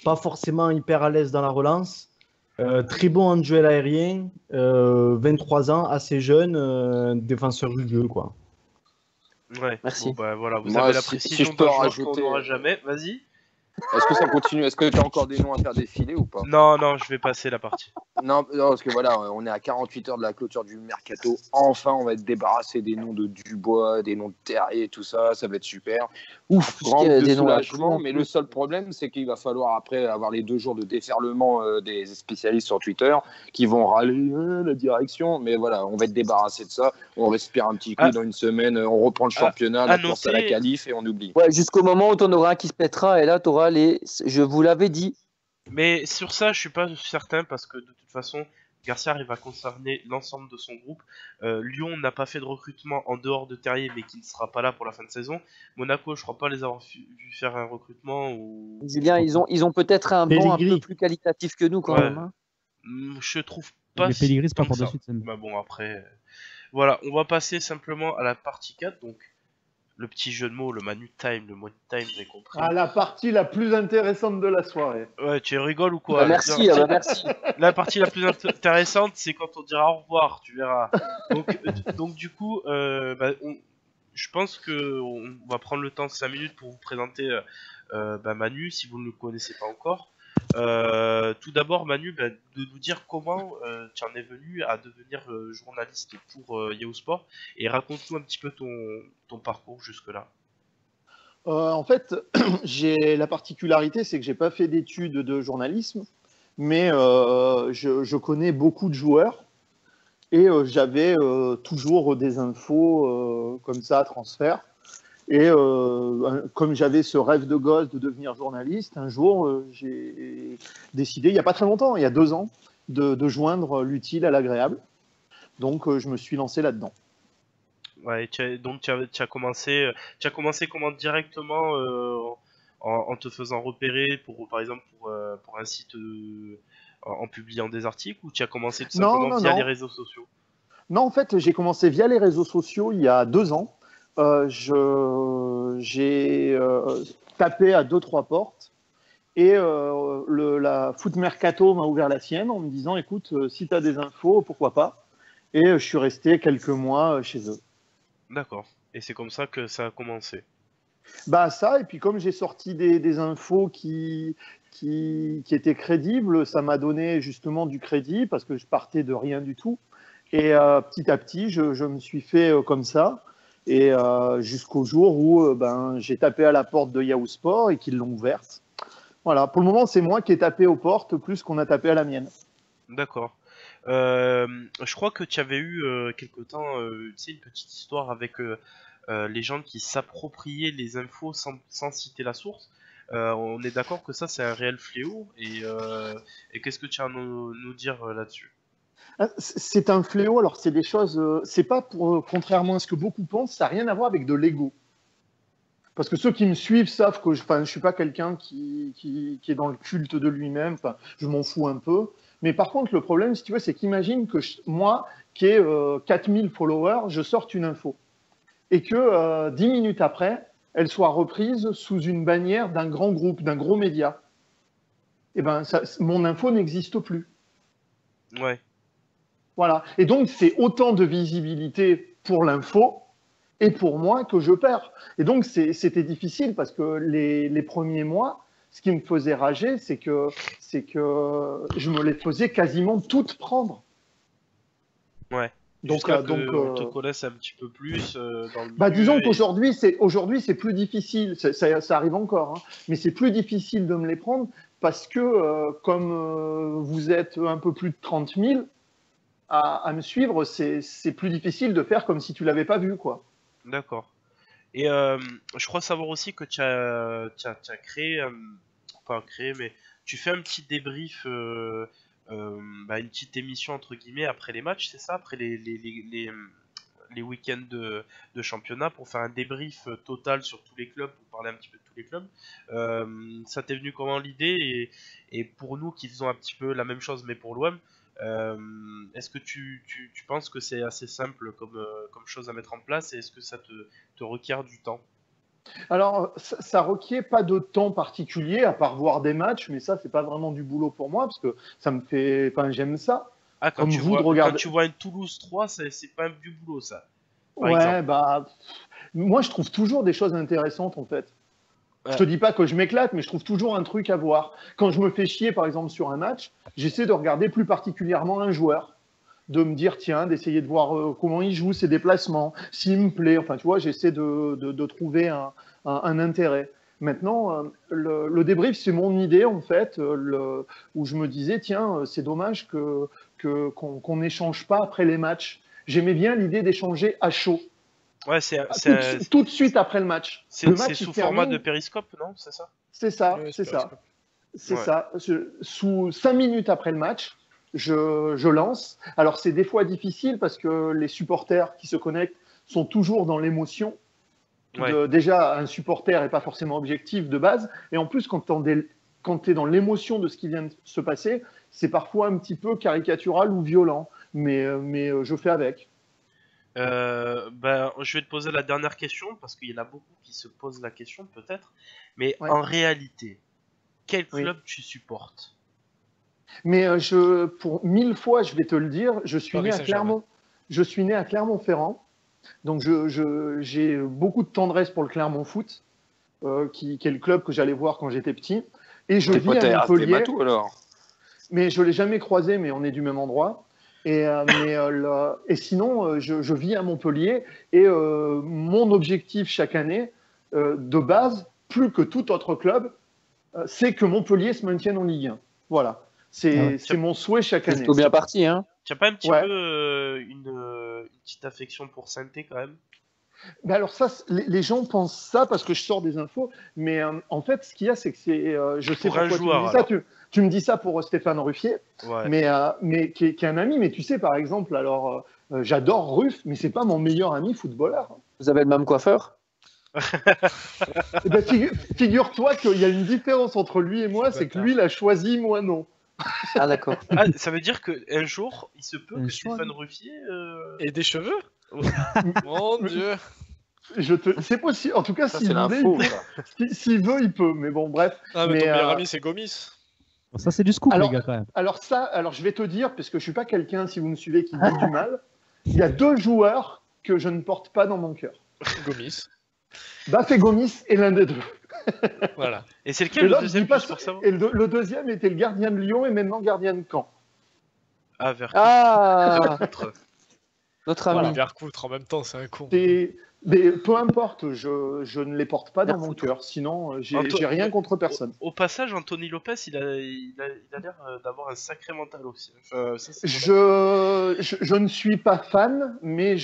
pas forcément hyper à l'aise dans la relance. Très bon en duel aérien, 23 ans, assez jeune, défenseur rugueux, quoi. Ouais. Merci. Bon, bah voilà, vous Moi, avez la si précision je peux d'un en joueur qu'on rajouter- n'aura jamais. Vas-y. Est-ce que ça continue? Est-ce que tu as encore des noms à faire défiler ou pas? Non, non, je vais passer la partie. Non, parce que voilà, on est à 48 heures de la clôture du mercato. Enfin, on va être débarrassé des noms de Dubois, des noms de Terrier, tout ça. Ça va être super. Ouf, Plus grand qu'il y a de des noms à soulagement. tout, en Mais plus. le seul problème, c'est qu'il va falloir après avoir les 2 jours de déferlement des spécialistes sur Twitter qui vont râler la direction. Mais voilà, on va être débarrassé de ça. On respire un petit coup Ah. dans une semaine. On reprend le championnat, à la course à la noter- qualif et on oublie. Ouais, jusqu'au moment où t'en auras un qui se pètera et là t'auras les. Je vous l'avais dit. Mais sur ça, je suis pas certain parce que de toute façon, Garcia il va concerner l'ensemble de son groupe. Lyon n'a pas fait de recrutement en dehors de Terrier, mais qui ne sera pas là pour la fin de saison. Monaco, je crois pas les avoir vu faire un recrutement ou. Julien, ils ont peut-être un banc un peu Pellegrini. plus qualitatif que nous quand Ouais. même. Hein. Je trouve pas Mais Pellegrini, c'est pas tant que ça. par-dessus de scène. Bah bon, après. Voilà, on va passer simplement à la partie 4. Donc, le petit jeu de mots, le Manu Time, le Money Time, j'ai compris. Ah, la partie la plus intéressante de la soirée. Ouais, tu rigoles ou quoi? Bah, merci, merci. La partie la plus intéressante, c'est quand on dira au revoir, tu verras. Donc du coup, je pense que on va prendre le temps 5 minutes pour vous présenter Manu, si vous ne le connaissez pas encore. Tout d'abord, Manu, de nous dire comment tu en es venu à devenir journaliste pour Yahoo Sport, et raconte-nous un petit peu ton parcours jusque-là. En fait, j'ai la particularité, c'est que j'ai pas fait d'études de journalisme, mais je connais beaucoup de joueurs et j'avais toujours des infos comme ça à transfert. Et comme j'avais ce rêve de gosse de devenir journaliste, un jour j'ai décidé, il n'y a pas très longtemps, il y a 2 ans, de joindre l'utile à l'agréable. Donc je me suis lancé là-dedans. Ouais, tu as commencé comment directement en te faisant repérer par exemple pour un site en publiant des articles, ou tu as commencé tout simplement Non, via non. les réseaux sociaux? Non, en fait, j'ai commencé via les réseaux sociaux il y a 2 ans. J'ai tapé à 2-3 portes et la Foot Mercato m'a ouvert la sienne en me disant écoute, si tu as des infos, pourquoi pas. Et je suis resté quelques mois chez eux. D'accord. Et c'est comme ça que ça a commencé. Bah ça, et puis comme j'ai sorti des infos qui étaient crédibles, ça m'a donné justement du crédit parce que je partais de rien du tout. Et petit à petit, je me suis fait comme ça. Et jusqu'au jour où j'ai tapé à la porte de Yahoo Sport et qu'ils l'ont ouverte. Voilà, pour le moment, c'est moi qui ai tapé aux portes plus qu'on a tapé à la mienne. D'accord. Je crois que tu avais eu quelque temps tu sais, une petite histoire avec les gens qui s'appropriaient les infos sans citer la source. On est d'accord que ça c'est un réel fléau, et qu'est-ce que tu as à nous dire là-dessus? C'est un fléau, alors c'est des choses, c'est pas contrairement à ce que beaucoup pensent, ça n'a rien à voir avec de l'ego. Parce que ceux qui me suivent savent que je suis pas quelqu'un qui est dans le culte de lui-même, je m'en fous un peu. Mais par contre, le problème, si tu veux, c'est qu'imagine que moi, qui ai 4000 followers, je sorte une info. Et que 10 minutes après, elle soit reprise sous une bannière d'un grand groupe, d'un gros média. Eh ben, mon info n'existe plus. Ouais. Voilà. Et donc, c'est autant de visibilité pour l'info et pour moi que je perds. Et donc, c'était difficile parce que les premiers mois, ce qui me faisait rager, c'est que je me les faisais quasiment toutes prendre. Ouais. Donc, Jusqu'à on te connaisse un petit peu plus dans le milieu. Disons qu'aujourd'hui, c'est plus difficile. Ça arrive encore, hein, mais c'est plus difficile de me les prendre parce que comme vous êtes un peu plus de 30 000 à me suivre, c'est plus difficile de faire comme si tu l'avais pas vu, quoi. D'accord. Et je crois savoir aussi que tu as créé, pas créé, mais tu fais un petit débrief une petite émission entre guillemets après les matchs, c'est ça, après les week-ends de championnat pour faire un débrief total sur tous les clubs, pour parler un petit peu de tous les clubs. Ça t'est venu comment l'idée et pour nous qui faisons un petit peu la même chose mais pour l'OM, est-ce que tu penses que c'est assez simple comme chose à mettre en place et est-ce que ça te requiert du temps? Alors, ça requiert pas de temps particulier, à part voir des matchs, mais ça, c'est pas vraiment du boulot pour moi, parce que ça me fait. Enfin, j'aime ça. Ah, quand Comme tu vous, vois, de regarder. quand tu vois une Toulouse 3, c'est pas du boulot, ça. Par Ouais, exemple. bah. Moi, je trouve toujours des choses intéressantes, en fait. Ouais. Je te dis pas que je m'éclate, mais je trouve toujours un truc à voir. Quand je me fais chier, par exemple, sur un match, j'essaie de regarder plus particulièrement un joueur, de me dire, tiens, d'essayer de voir comment il joue, ses déplacements, s'il me plaît. Enfin, tu vois, j'essaie de trouver un intérêt. Maintenant, le débrief, c'est mon idée, en fait, où je me disais, tiens, c'est dommage qu'on n'échange pas après les matchs. J'aimais bien l'idée d'échanger à chaud, Ouais, tout de suite après le match. c'est Le match, il sous se format termine. de périscope, non? C'est ça? C'est ça, Ouais, c'est c'est ça. C'est Ouais. ça. Sous 5 minutes après le match, je lance. Alors, c'est des fois difficile parce que les supporters qui se connectent sont toujours dans l'émotion. Ouais. Déjà, un supporter n'est pas forcément objectif de base. Et en plus, quand tu es dans l'émotion de ce qui vient de se passer, c'est parfois un petit peu caricatural ou violent. Mais je fais avec. Je vais te poser la dernière question parce qu'il y en a beaucoup qui se posent la question peut-être. Mais Ouais. en réalité, quel Oui. club tu supportes? Mais pour 1000 fois, je vais te le dire, je suis Paris né à Saint-Germain. Clermont. Je suis né à Clermont-Ferrand. Donc, j'ai beaucoup de tendresse pour le Clermont Foot, qui est le club que j'allais voir quand j'étais petit. Et je T'es vis pote à avec Montpellier, Matou alors? mais je ne l'ai jamais croisé, mais on est du même endroit. Et sinon, je vis à Montpellier. Et mon objectif chaque année, de base, plus que tout autre club, c'est que Montpellier se maintienne en Ligue 1. Voilà. C'est mon souhait chaque C'est année. plutôt bien parti, hein. Tu as pas un petit Ouais. peu une petite affection pour Saint-Étienne quand même? Ben alors ça, les gens pensent ça parce que je sors des infos, mais en fait, ce qu'il y a, c'est que je sais Pour un pourquoi joueur, tu me dis ça. alors. Tu me dis ça pour Stéphane Ruffier, Ouais. mais qui est un ami. Mais tu sais, par exemple, alors j'adore Ruff, mais c'est pas mon meilleur ami footballeur. Vous avez le même coiffeur? Eh ben, figure-toi qu'il y a une différence entre lui et moi, c'est que lui, il a choisi, moi non. Ah, d'accord. Ah, ça veut dire qu'un jour, il se peut Un que choix, Stéphane Ruffier. Et des cheveux? Ouais. Mon Dieu! C'est possible. En tout cas, Ça, s'il c'est voulait, l'info. il peut. S'il veut, il peut. Mais bon, bref. Ah, mais Mais, ton meilleur ami, c'est Gomis. Bon, ça, c'est du scoop, Alors- les gars, quand même. Alors je vais te dire, parce que je suis pas quelqu'un, si vous me suivez, qui dit du mal. Il y a 2 joueurs que je ne porte pas dans mon cœur. Gomis. Baf et Gomis est l'un des 2. Voilà. Et c'est Et lequel le l'autre, deuxième je dis pas juste pour savoir? et le deuxième était le gardien de Lyon et maintenant gardien de Caen. Ah, vers Ah, contre. notre Voilà. ami. Vercoutre en même temps, c'est un con. Mais peu importe, je ne les porte pas dans mon Foutre. cœur. Sinon, j'ai Anto- rien contre personne. Au passage, Anthony Lopez, il a l'air d'avoir un sacré mental aussi. Enfin, ça, c'est mon avis. Je ne suis pas fan, mais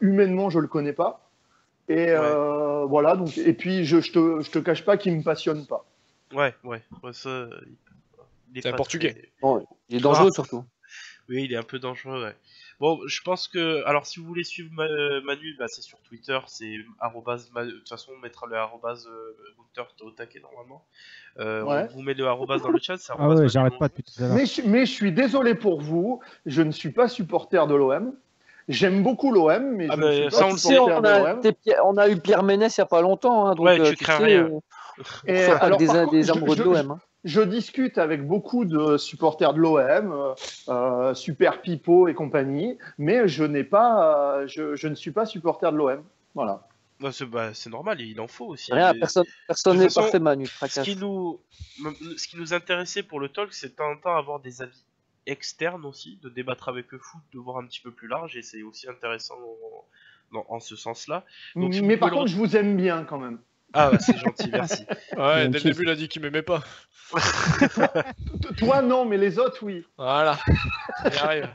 humainement, je le connais pas. Et voilà. Donc, et puis, je te cache pas qu'il me passionne pas. Ouais, ça, il est C'est un pas Portugais. très- Bon, il est dangereux, Ah. surtout. Oui, il est un peu dangereux, ouais. Bon, je pense que... Alors, si vous voulez suivre Manu, bah, c'est sur Twitter, c'est @Manu. De toute façon, on mettra le @Gunter au taquet, normalement. Ouais. On vous met le arrobase dans le chat, c'est Ah ouais, @Manu j'arrête Longeau. pas depuis tout à l'heure. Mais je suis désolé pour vous. Je ne suis pas supporter de l'OM. J'aime beaucoup l'OM, mais Ah je bah, ne suis ça, pas on le Tu sais, supporter on de a, l'OM. on a eu Pierre Ménès il n'y a pas longtemps. Hein, donc, Ouais, tu tu crains sais, rien. Et faut pas alors, que par contre, des amoureux de l'OM. Hein. je discute avec beaucoup de supporters de l'OM, Super Pipo et compagnie, mais je ne suis pas supporter de l'OM. Voilà. C'est normal, et il en faut aussi. Rien, Mais- personne de n'est toute façon, parfait, Manu. ce Tracasse. qui nous intéressait pour le talk, c'est de temps en temps avoir des avis externes aussi, de débattre avec le foot, de voir un petit peu plus large, et c'est aussi intéressant en ce sens-là. Donc, si vous Mais pouvez par le contre, je vous aime bien quand même. Ah, bah, c'est gentil, merci. Ouais, Même dès le chose. début, il a dit qu'il m'aimait pas. Toi, non, mais les autres, oui. Voilà. Il arrive.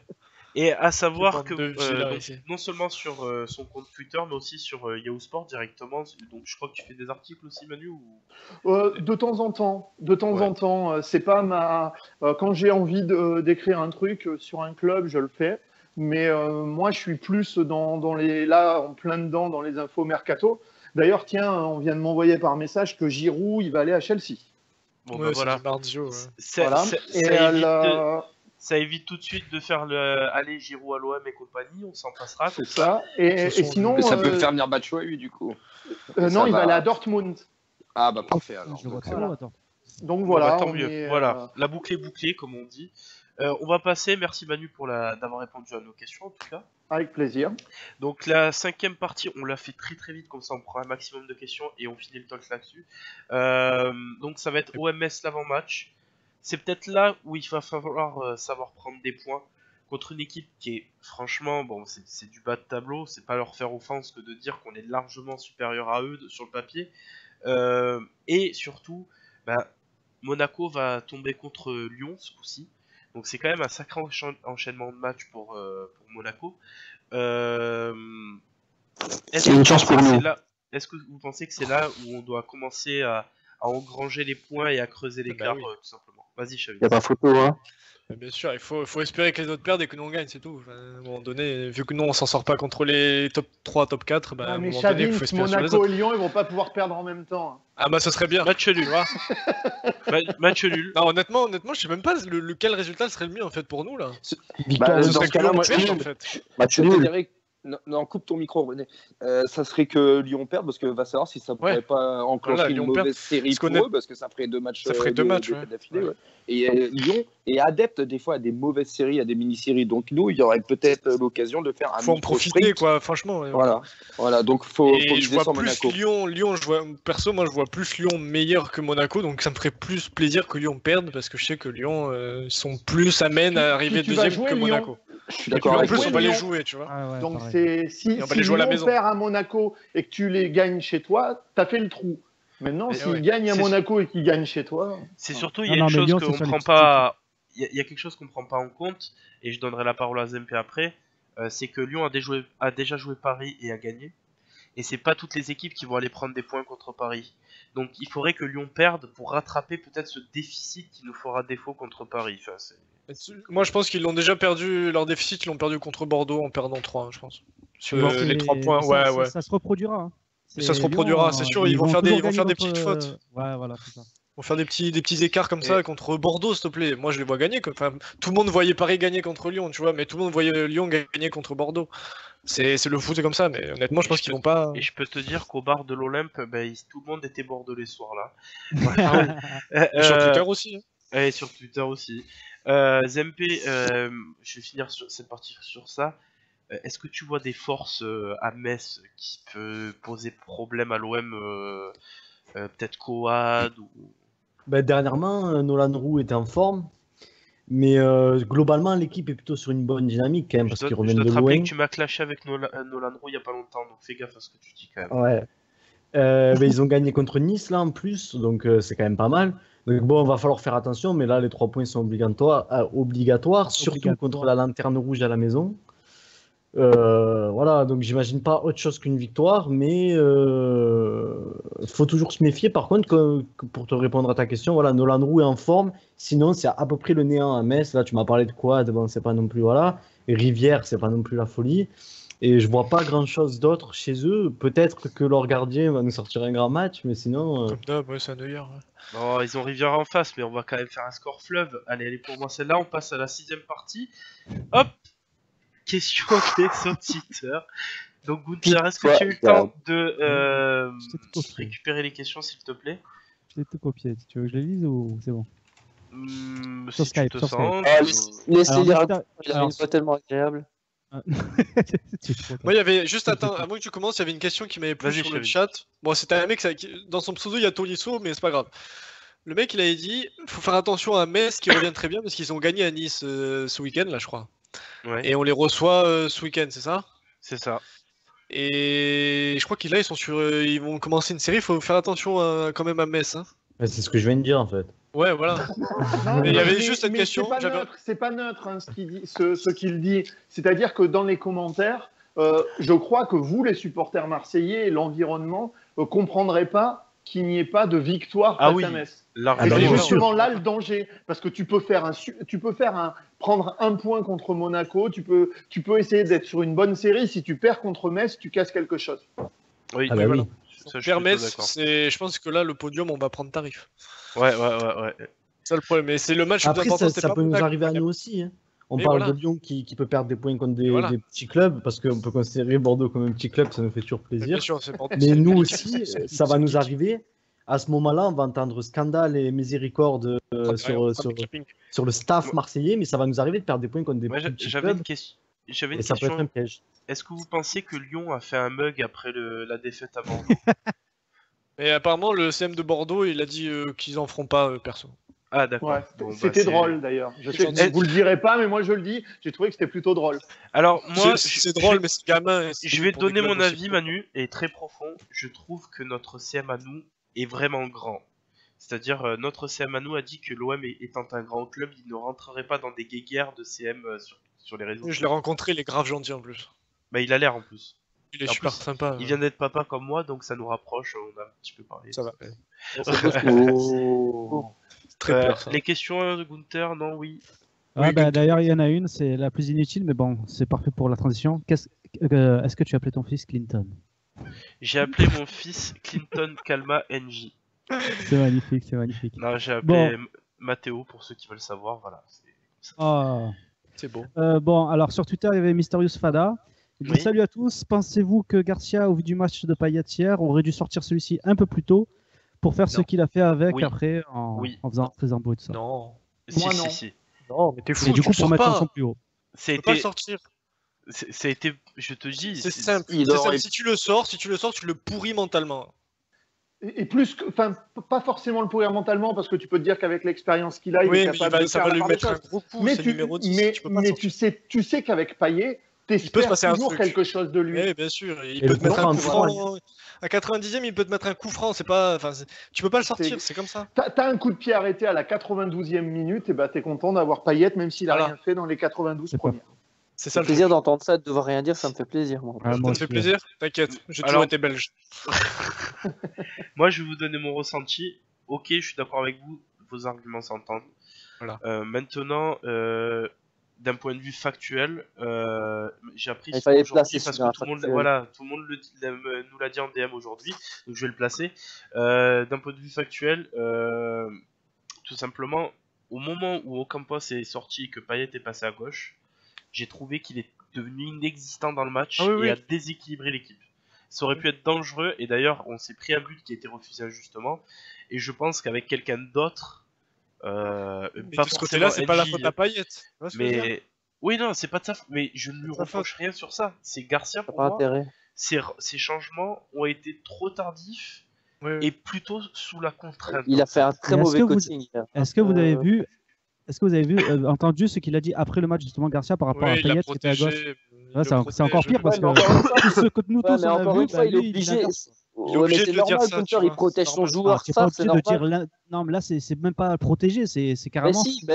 Et à savoir bande que de vilains donc, ici. non seulement sur son compte Twitter, mais aussi sur Yahoo Sport directement. Donc je crois que tu fais des articles aussi, Manu ou... De temps en temps, c'est pas ma. Quand j'ai envie d'écrire un truc sur un club, je le fais. Mais moi, je suis plus dans les là en plein dedans dans les infos mercato. D'ailleurs, tiens, on vient de m'envoyer par message que Giroud, il va aller à Chelsea. Bon, Ouais, bah c'est voilà. du Marzio, ouais. Voilà. Et Ça évite tout de suite de faire le aller Giroud à l'OM et compagnie, on s'en passera. c'est ça. Et sinon, Mais ça peut faire venir Batshuayi du coup. non, ça il va va. aller à Dortmund. Ah bah parfait alors. Je le vois Donc, très voilà. beau, attends. Donc Bon, voilà. bah, tant on mieux. est, Voilà, la boucle est bouclée, comme on dit. On va passer, merci Manu pour d'avoir répondu à nos questions en tout cas. avec plaisir. Donc la 5e partie, on l'a fait très très vite, comme ça on prend un maximum de questions et on finit le talk là-dessus. Donc ça va être OMS l'avant-match. C'est peut-être là où il va falloir savoir prendre des points contre une équipe qui est franchement, bon c'est du bas de tableau, c'est pas leur faire offense que de dire qu'on est largement supérieur à eux sur le papier. Et surtout, bah, Monaco va tomber contre Lyon ce coup-ci. Donc c'est quand même un sacré enchaînement de matchs pour Monaco. Est-ce une que chance vous pensez pour que nous. c'est là- Est-ce que vous pensez que c'est là où on doit commencer à engranger les points et à creuser l'écart, oui. tout simplement? Vas-y, Xavi. Il n'y a pas photo, hein. Bien sûr, il faut espérer que les autres perdent et que nous on gagne, c'est tout. Enfin, à un moment donné, vu que nous on s'en sort pas contre les top 3, top 4, bah, à un mais moment donné, il faut Chavin, espérer sur les Monaco autres. et Lyon, ils vont pas pouvoir perdre en même temps. Ah bah ça serait bien. Match nul. Tu vois. Match nul. Non, honnêtement, je sais même pas lequel résultat serait le mieux en fait pour nous là. Victoire Ce dans serait ce que cas-là, Lyon moi, perde je- en fait. match Je te nul. dirais que- non, coupe ton micro, René. Ça serait que Lyon perde parce que va savoir si ça pourrait Ouais. pas enclencher Voilà, une Lyon mauvaise perd. série Parce pour qu'on est- eux parce que ça ferait 2 matchs. Ça ferait deux matchs, ouais. d'affilée. Ouais. Ouais. Et Lyon est adepte des fois à des mauvaises séries, à des mini-séries. Donc nous, il y aurait peut-être l'occasion de faire un Faut en micro-sprint. profiter quoi, franchement. Ouais. Voilà. Donc faut Et je viser vois sur plus Monaco. Lyon, moi je vois plus Lyon meilleur que Monaco, donc ça me ferait plus plaisir que Lyon perde parce que je sais que Lyon sont plus amènes à arriver tu vas deuxième jouer que Lyon, Monaco. Je suis Et puis d'accord en avec plus toi. on va les Lyon. jouer, tu vois. Ah ouais, Donc pareil. si Et on va les jouer à la Lyon maison. perd à Monaco et que tu les gagnes chez toi, t'as fait le trou. Maintenant, Mais s'ils ouais. gagnent à C'est Monaco et qu'ils gagnent chez toi, C'est surtout, il y Non, a non, une mais chose Lyon, c'est qu'on sur les prend petites pas. Il y a quelque chose qu'on prend pas en compte, et je donnerai la parole à Zempe après. C'est que Lyon a déjà joué Paris et a gagné. Et c'est pas toutes les équipes qui vont aller prendre des points contre Paris. Donc il faudrait que Lyon perde pour rattraper peut-être ce déficit qui nous fera défaut contre Paris. Enfin, Moi je pense qu'ils l'ont déjà perdu, leur déficit ils l'ont perdu contre Bordeaux en perdant 3, je pense. Mais Les c'est- 3 points, ça, ouais. Ça se reproduira. Hein. Mais ça se C'est reproduira, Lyon, c'est sûr, ils vont faire toujours des gagner petites contre, fautes. Ouais, voilà, c'est ça. Ils vont faire des petits écarts comme ça contre Bordeaux, s'il te plaît. Moi je les vois gagner. Enfin, tout le monde voyait Paris gagner contre Lyon, tu vois, mais tout le monde voyait Lyon gagner contre Bordeaux. C'est le foot, c'est comme ça, mais honnêtement, je pense qu'ils vont pas. Et je peux te dire qu'au bar de l'Olympe, tout le monde était bordelais ce soir-là. Et sur Twitter aussi. Hein. Et sur Twitter aussi. Zempe, je vais finir cette partie sur ça. Est-ce que tu vois des forces à Metz qui peut poser problème à l'OM, peut-être Coad ou... Ben, dernièrement, Nolan Roux était en forme. Mais globalement, l'équipe est plutôt sur une bonne dynamique quand même parce qu'ils Je reviennent dois de te rappeler loin. que tu m'as clashé avec Nolan Roux il y a pas longtemps, donc fais gaffe à ce que tu dis quand même. Ouais. Ben, ils ont gagné contre Nice là en plus, donc c'est quand même pas mal. Donc bon, va falloir faire attention, mais là les 3 points sont obligatoires, surtout contre la lanterne rouge à la maison. Voilà, donc j'imagine pas autre chose qu'une victoire, mais faut toujours se méfier. Par contre, pour te répondre à ta question, voilà, Nolan Roux est en forme. Sinon, c'est à peu près le néant à Metz. Là, tu m'as parlé de Quad, bon, c'est pas non plus voilà. Et Rivière, c'est pas non plus la folie. Et je vois pas grand chose d'autre chez eux. Peut-être que leur gardien va nous sortir un grand match, mais sinon. Comme d'hab, ouais, c'est un Neuer. Ouais. Bon, ils ont Rivière en face, mais on va quand même faire un score fleuve. Allez, pour moi celle-là, on passe à la 6ème partie. Hop, question des auditeurs. Donc Gunther, est-ce que tu as eu le temps de récupérer les questions, s'il te plaît? Je l'ai tout copié. Tu veux que je les lise ou c'est bon? Sur Si Skype, tu te sur sens. Laissez lire. Alors, Il avait une voix tellement agréable. Tu es trop Moi, il y avait juste attends, avant que tu commences, il y avait une question qui m'avait plu Vas-y, sur le Xavi. chat. Bon, c'était un mec, dans son pseudo, il y a Tolisso, mais c'est pas grave. Le mec, il avait dit faut faire attention à Metz qui revient très bien parce qu'ils ont gagné à Nice ce week-end, là, je crois. Ouais, Et on les reçoit ce week-end, c'est ça? c'est ça. Et je crois qu'ils vont commencer une série, il faut faire attention quand même à Metz. Hein. C'est ce que je viens de dire en fait. Ouais, voilà. Non, Mais il y avait juste cette mais question, C'est pas j'avais- neutre, c'est pas neutre hein, ce qu'il dit. C'est-à-dire que dans les commentaires, je crois que vous, les supporters marseillais et l'environnement, comprendraient pas qu'il n'y ait pas de victoire Ah face oui, à Metz. Et largement. c'est bien justement là le danger, parce que tu peux prendre un point contre Monaco, tu peux essayer d'être sur une bonne série. Si tu perds contre Metz, tu casses quelque chose. Oui, Ah bah oui. ça, je suis Permet, plutôt d'accord. je pense que là, le podium, on va prendre tarif. Ouais. C'est ça le problème. Mais c'est le match le plus Après, important, ça, c'était ça pas peut nous Monaco. arriver à nous aussi. Hein. On Mais parle voilà. de Lyon qui peut perdre des points contre des, Voilà. des petits clubs, parce qu'on peut considérer Bordeaux comme un petit club, ça nous fait toujours Bien plaisir. sûr, c'est Bordeaux, Mais c'est nous le aussi, ça va nous arriver. À ce moment-là, on va entendre scandale et miséricorde sur le staff marseillais, mais ça va nous arriver de perdre des points contre des Moi, petits j'avais clubs, une question. J'avais et une ça peut être un question. piège. Est-ce que vous pensez que Lyon a fait un mug après la défaite à Bordeaux? Et apparemment, le CM de Bordeaux, il a dit qu'ils en feront pas, perso. Ah d'accord. Ouais, Bon, bah, c'était c'est- drôle d'ailleurs. Je sais gentil. que vous le direz pas, mais moi je le dis. J'ai trouvé que c'était plutôt drôle. Alors moi, C'est drôle, mais c'est gamin. et c'est je vais te pour des donner mon clubs aussi. avis, Manu, et très profond. Je trouve que notre CM à nous est vraiment grand. C'est-à-dire, notre CM à nous a dit que l'OM étant un grand club, il ne rentrerait pas dans des guéguerres de CM sur les réseaux. Je l'ai rencontré, il est grave gentil en plus. Bah, il a l'air en plus. Il est En super plus, sympa. Il vient d'être papa comme moi, donc ça nous rapproche. On a un petit peu parlé. Ça va. Oh. C'est très peur, ça. Les questions de Gunther, non, oui. Ah, Oui, bah, donc- d'ailleurs, il y en a une, c'est la plus inutile, mais bon, c'est parfait pour la transition. Est-ce que tu appelais ton fils Clinton? J'ai appelé mon fils Clinton Calma NJ. C'est magnifique, c'est magnifique. Non, j'ai appelé Bon. Mathéo pour ceux qui veulent savoir. Voilà. Ah. C'est beau. Bon, alors sur Twitter, il y avait Mysterious Fada. Il dit Oui. salut à tous. Pensez-vous que Garcia, au vu du match de Payet hier, aurait dû sortir celui-ci un peu plus tôt pour faire ce Non. qu'il a fait avec Oui. après en faisant beau et tout ça? Non. Moi, Si, non. si. Non, mais t'es fou. Et du coup, tu pour le mettre sors un pas. son plus haut. Ça a Tu peux pas le été, sortir. ça a été, je te dis, C'est simple. Il c'est aurait- simple. Si tu le sors, tu le pourris mentalement. Et plus que, enfin, pas forcément le pourrir mentalement, parce que tu peux te dire qu'avec l'expérience qu'il a, il Oui, est mais capable de ça faire va lui la part des mettre un choses. gros coup. Mais C'est le numéro 10. mais, tu peux pas mais sortir. tu sais qu'avec Payet, Il peut se t'espères passer un toujours truc. quelque chose de lui. Oui, bien sûr. Il Et peut le te mettre coup un coup franc, franc. À 90e, il peut te mettre un coup franc. C'est pas. Enfin, tu peux pas le sortir. C'est- C'est comme ça. T'as un coup de pied arrêté à la 92e minute, et bah t'es content d'avoir Payet, même s'il a Voilà. rien fait dans les 92 C'est pas premières. C'est Ça ça fait le plaisir truc. d'entendre ça, de devoir rien dire, ça me fait plaisir. Moi. Ah, Ça moi te fait aussi, plaisir? T'inquiète. J'ai Alors- toujours été belge. moi je vais vous donner mon ressenti. Ok, je suis d'accord avec vous, vos arguments s'entendent. Voilà. Maintenant, d'un point de vue factuel, j'ai appris Il fallait le aujourd'hui placer, parce celui-là, que tout le monde, factuel. voilà, tout le monde nous l'a dit en DM aujourd'hui, donc je vais le placer. D'un point de vue factuel, tout simplement, au moment où Ocampos est sorti et que Payet est passé à gauche, j'ai trouvé qu'il est devenu inexistant dans le match Ah oui, et oui. a déséquilibré l'équipe. Ça aurait pu être dangereux, et d'ailleurs, on s'est pris un but qui a été refusé injustement, et je pense qu'avec quelqu'un d'autre, Mais pas de ce côté-là, forcément c'est pas la NJ, faute à Payet. Tu vois ce que je veux dire? mais oui, non, c'est pas de sa faute, mais je ne lui C'est pas de sa reproche rien sur ça. C'est Garcia Ça pour n'a pas moi. intérêt. Ces changements ont été trop tardifs Oui, oui. et plutôt sous la contrainte. Il a fait un très Et est-ce mauvais que vous- coaching. hier. Est-ce que vous avez Euh, vu, entendu ce qu'il a dit après le match justement Garcia par rapport Oui, à il l'a Payet qui était à gauche? protégé. Ouais, c'est encore pire parce Ouais, que mais encore une fois- tout ce que nous Ouais, tous mais on a encore vu, une fois, bah, il est lui, obligé. d'accord. Il est Ouais, obligé mais c'est de le dire normal, ça, Gunther, tu il vois, protège c'est son normal. joueur, T'es ça, pas c'est obligé de normal. dire non, mais là c'est même pas protégé, c'est Bah carrément. si, il le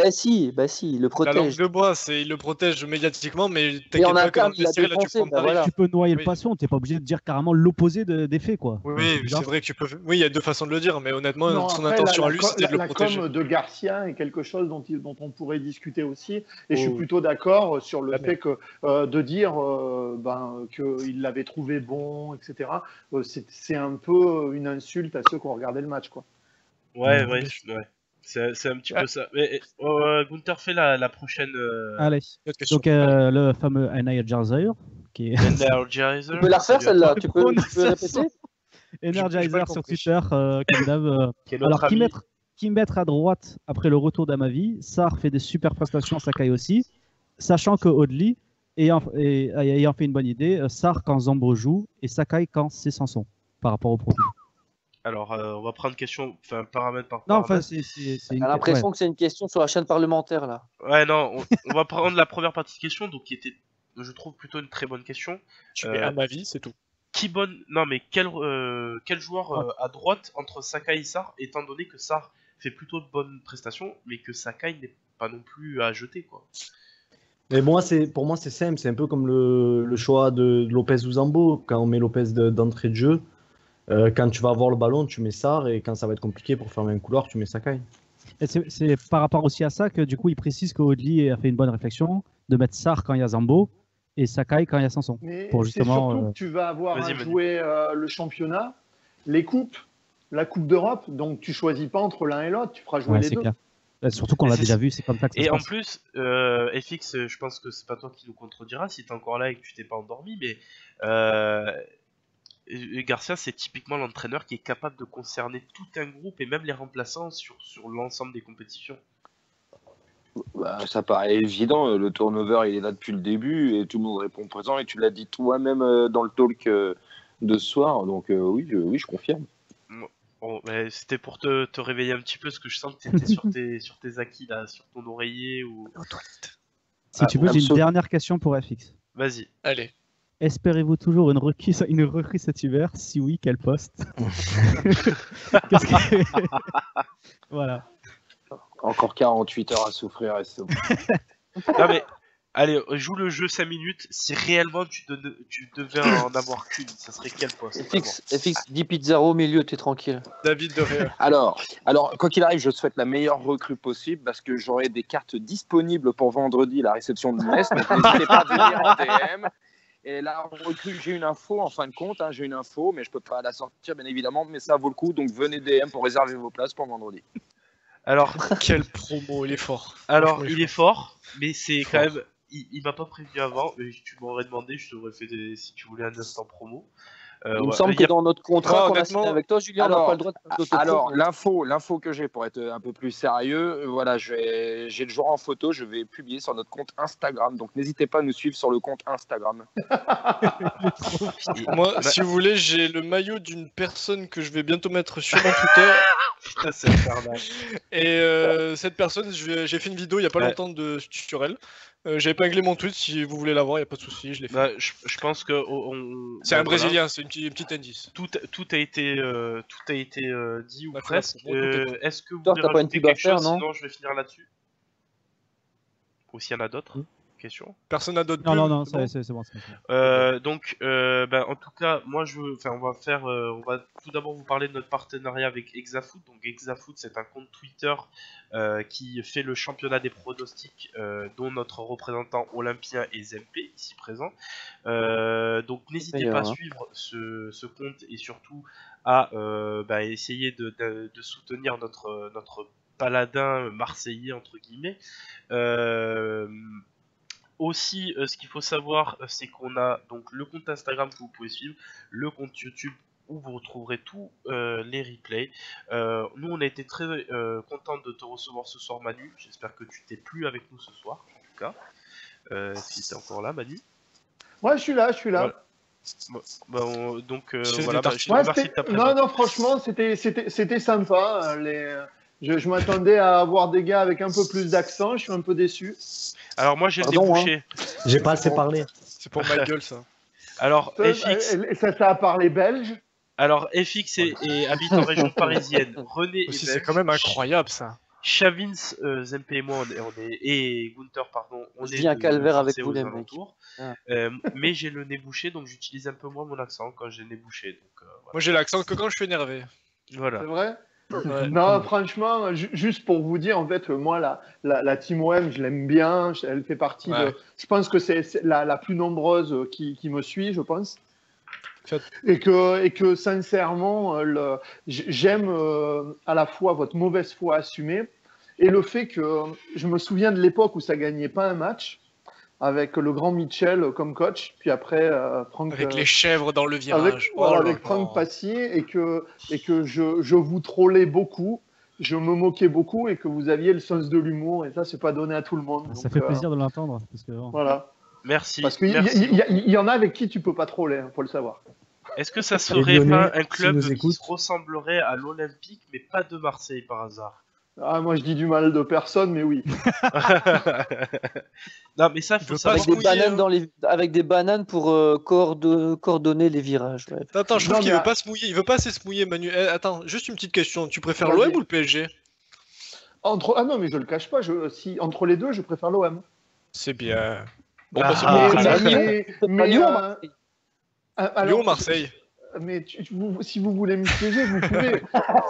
La langue protège. de bois, il le protège médiatiquement, mais Et t'inquiète en pas que dans interne, le il a vestiaire, là, tu défoncé, prends bah tarif. voilà. Tu peux noyer le Oui. poisson, t'es pas obligé de dire carrément l'opposé des faits quoi. Oui, C'est oui, bizarre. c'est vrai que tu peux. Oui, il y a deux façons de le dire, mais honnêtement, Non, son après, intention à lui, c'était de le la protéger. com de Garcia est quelque chose dont on pourrait discuter aussi. Et je suis Oh. plutôt d'accord sur le La fait que de dire qu'il l'avait trouvé bon, etc. C'est un peu une insulte à ceux qui ont regardé le match, quoi. Ouais, Ouais. ouais. C'est un petit peu ça. Mais, Gunther fait la prochaine Allez, Autre question. donc le fameux Energizer qui est Energizer. Tu peux la refaire Salut à celle-là, toi, tu peux Prononciation. répéter? J'ai pas Energizer sur compris. Twitter, comme d'hab. qui est notre Alors, ami. qui mettre à droite après le retour d'Amavi? Sarr fait des super prestations, Sakai aussi. Sachant que Odli ayant fait une bonne idée, Sarr quand Zambo joue et Sakai quand c'est Sanson par rapport au profil. Alors, on va prendre question, enfin paramètre par Non, paramètre. enfin, c'est J'ai l'impression que c'est une question sur la chaîne parlementaire là. Ouais, non, on va prendre la première partie de question, donc qui était, je trouve, plutôt une très bonne question. Tu mets à ma vie, c'est tout. Non, mais quel joueur à droite entre Sakai et Sarr, étant donné que Sarr fait plutôt de bonnes prestations, mais que Sakai n'est pas non plus à jeter, quoi. Mais pour moi, c'est simple. C'est un peu comme le choix de Lopez ou Zambo. Quand on met Lopez d'entrée de jeu, quand tu vas avoir le ballon, tu mets Sarr. Et quand ça va être compliqué pour fermer un couloir, tu mets Sakai. Et c'est par rapport aussi à ça que du coup, il précise qu'Odli a fait une bonne réflexion de mettre Sarr quand il y a Zambo et Sakai quand il y a Sanson. Mais Pour c'est justement, surtout que tu vas avoir Vas-y, à Manu. jouer le championnat, les coupes, la Coupe d'Europe, donc tu choisis pas entre l'un et l'autre, tu feras jouer Ouais, les c'est deux. clair. Surtout qu'on Et l'a c'est- déjà vu, c'est comme ça que ça Et se en passe. plus, FX, je pense que c'est pas toi qui nous contrediras si t'es encore là et que tu t'es pas endormi, mais Garcia, c'est typiquement l'entraîneur qui est capable de concerner tout un groupe et même les remplaçants sur l'ensemble des compétitions. Bah, ça paraît évident, le turnover il est là depuis le début et tout le monde répond présent et tu l'as dit toi-même dans le talk de ce soir, donc oui, je confirme. Bon, mais c'était pour te réveiller un petit peu, parce que je sens que t'étais sur tes acquis là, sur ton oreiller ou. Aux toilettes. Si tu veux, j'ai une absolument. dernière question pour FX. Vas-y. Allez. Espérez-vous toujours une recrue cet hiver? Si oui, quel poste? Qu'est-ce que... Voilà. Encore 48 heures à souffrir et c'est bon. Non mais, allez, joue le jeu 5 minutes. Si réellement tu devais en avoir qu'une, ça serait quel poste? FX 10 Pizarro au milieu, t'es tranquille. David de Réa. Alors, quoi qu'il arrive, je souhaite la meilleure recrue possible parce que j'aurai des cartes disponibles pour vendredi à la réception de Metz. Donc n'hésitez pas à venir en DM. Et la recrue, j'ai une info en fin de compte, hein, j'ai une info, mais je peux pas la sortir bien évidemment, mais ça vaut le coup. Donc venez DM pour réserver vos places pour vendredi. Alors, Quel promo, il est fort. alors Franchement, il est fort, mais c'est quand même. Il m'a pas prévenu avant, mais tu m'aurais demandé, je t'aurais fait si tu voulais un instant promo. Il me Ouais, semble y que a- dans notre contrat Ouais, qu'on a honnêtement, signé avec toi, Julien, on n'a alors- pas le droit de faire d'autopromo. Alors, l'info que j'ai pour être un peu plus sérieux, voilà, j'ai le joueur en photo, je vais publier sur notre compte Instagram. Donc n'hésitez pas à nous suivre sur le compte Instagram. Moi, Bah- si vous voulez, j'ai le maillot d'une personne que je vais bientôt mettre sur mon Twitter. Putain, c'est infernal. Et cette personne, j'ai fait une vidéo il y a pas Ouais. longtemps sur elle. J'ai épinglé mon tweet, si vous voulez la voir, il n'y a pas de souci, je l'ai fait. Bah, je pense que C'est un voilà. Brésilien, c'est une petite indice. Tout a été dit ou Bah, presque. tout est Est-ce que vous Toi, voulez t'as pas une rajouter pub à quelque faire, chose? non Sinon, je vais finir là-dessus. Ou s'il y en a d'autres questions. Personne n'a d'autres Non, non, pubs, non, c'est bon c'est bon. c'est bon. Donc, en tout cas, moi, on va tout d'abord vous parler de notre partenariat avec Exafoot. Donc, Exafoot, c'est un compte Twitter qui fait le championnat des pronostics, dont notre représentant olympien est Zempe, ici présent. Donc, n'hésitez D'ailleurs, pas à hein. suivre ce compte et surtout à essayer de soutenir notre paladin marseillais, entre guillemets. Aussi, ce qu'il faut savoir, c'est qu'on a donc le compte Instagram que vous pouvez suivre, le compte YouTube où vous retrouverez tous les replays. Nous, on a été très contents de te recevoir ce soir, Manu. J'espère que tu t'es plu avec nous ce soir, en tout cas. Si t'es encore là, Manu. Ouais, je suis là. Voilà. Donc, C'est voilà, des je te Ouais, remercie de ta présence. non, franchement, c'était sympa. Je m'attendais à avoir des gars avec un peu plus d'accent. Je suis un peu déçu. Alors, moi, j'ai le Pardon, débouché. J'ai pas assez parlé. C'est pour ma gueule, ça. Alors, FX. Ça a parlé belge. Alors, FX et habite en région parisienne. René Aussi, est c'est belge. quand même incroyable, ça. Chavins, Zempe et moi, et Gunther, pardon, on Je est vis un de calvaire avec Marseille vous, aux les mecs. alentours. Ah. Mais j'ai le nez bouché, donc j'utilise un peu moins mon accent quand j'ai le nez bouché. Donc, Moi, j'ai l'accent que quand je suis énervé. voilà. C'est vrai? Ouais. Non, franchement, juste pour vous dire, en fait, moi, la Team OM, je l'aime bien. Elle fait partie Ouais. de. Je pense que c'est la plus nombreuse qui me suit, je pense. Fait- Et que sincèrement, j'aime à la fois votre mauvaise foi assumée et le fait que je me souviens de l'époque où ça gagnait pas un match avec le grand Mitchell comme coach, puis après Franck. Avec les chèvres dans le virage. Avec, Oh voilà, là avec là. Franck Passier et que je vous trollais beaucoup, je me moquais beaucoup et que vous aviez le sens de l'humour et ça c'est pas donné à tout le monde. Ça Donc, fait plaisir de l'entendre. Parce que, bon. Voilà. Merci. Parce qu'il merci. y en a avec qui tu peux pas troller, hein, faut le savoir. Est-ce que ça serait Lyonnais, pas un s'ils club nous qui écoutent. se ressemblerait à l'Olympique, mais pas de Marseille par hasard? Ah, moi je dis du mal de personne, mais oui. Non, mais ça, faut veux savoir. pas Avec des, mouiller, bananes avec des bananes pour coordonner les virages. Ouais. Attends, je trouve Non, qu'il mais- veut pas se mouiller. Il veut pas assez se mouiller, Manu. Attends, juste une petite question. Tu préfères Vas-y. l'OM ou le PSG? Ah non, mais je le cache pas. Entre les deux, je préfère l'OM. C'est bien. Bon, Ah, bah, c'est ah, bon. ah, Mais, Lyon, euh, Marseille. alors, Lyon, Marseille. Mais si vous voulez me piéger, vous pouvez.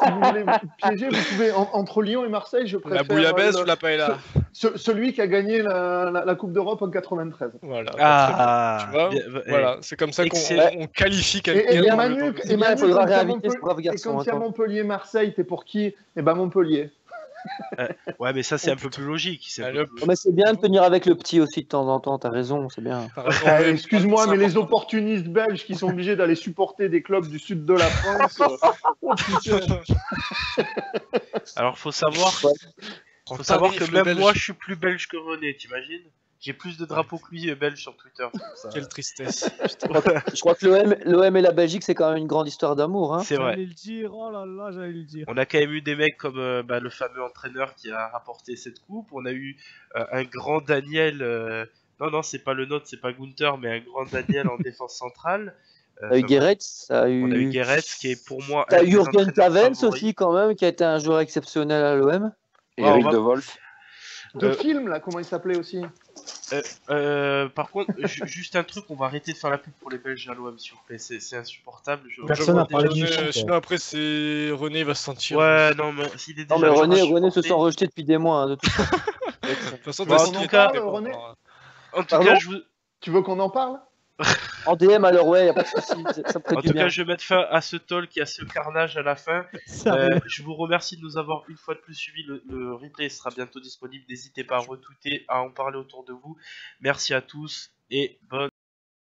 Si vous voulez me piéger, vous pouvez. Entre Lyon et Marseille, je préfère La bouillabaisse ou la paella? celui qui a gagné la Coupe d'Europe en 93. Voilà. Ah, Tu vois, bien, voilà, c'est comme ça qu'on excellent. on qualifie Et quelqu'un. Manu, C'est bien, il faudra réinviter ce brave et garçon. quand il y a Attends. Montpellier-Marseille, t'es pour qui? Eh ben Montpellier. Ouais, mais ça c'est Oh, un peu plus logique. C'est un Allez, peu hop. plus- Mais c'est bien de tenir avec le petit aussi de temps en temps, t'as raison, c'est bien. T'as raison, ouais, Excuse-moi, c'est mais les important. opportunistes belges qui sont obligés d'aller supporter des clubs du sud de la France. Oh putain. Alors faut savoir, En faut savoir que tarif, le même Belge. moi je suis plus belge que René, t'imagines? J'ai plus de drapeaux que lui belge sur Twitter. c'est pour ça. Quelle tristesse. Je crois que l'OM et la Belgique, c'est quand même une grande histoire d'amour. Hein. C'est vrai. J'allais le dire, oh là là, j'allais le dire. On a quand même eu des mecs comme le fameux entraîneur qui a rapporté cette coupe. On a eu un grand Daniel. Non, c'est pas le nôtre, c'est pas Gunther, mais un grand Daniel en défense centrale. T'as eu Guéret, On a eu Guéret qui est pour moi. T'as un eu des Jürgen entraîneurs Cavens favoris. aussi, quand même, qui a été un joueur exceptionnel à l'OM. Et Ouais, on Eric va- de Wolf. De film, là, comment il s'appelait aussi? Par contre, juste un truc, on va arrêter de faire la pub pour les Belges à l'OM, s'il vous plaît. C'est insupportable. Personne n'a parlé du Sinon, foot. sinon, après, c'est René va se sentir. Ouais, non, mais s'il est Non, déjà mais René supporté- se sent rejeté depuis des mois, hein, de toute façon. De toute façon, Bon, en Destiny tout était cas, très bon, René- alors, En tout Pardon cas, je vous... Tu veux qu'on en parle? En DM, alors, ouais, y a pas de souci, ça me ferait En du tout bien. cas, je vais mettre fin à ce talk et à ce carnage à la fin. Sérieux. Je vous remercie de nous avoir une fois de plus suivi. Le replay sera bientôt disponible. N'hésitez pas à retweeter, à en parler autour de vous. Merci à tous et bonne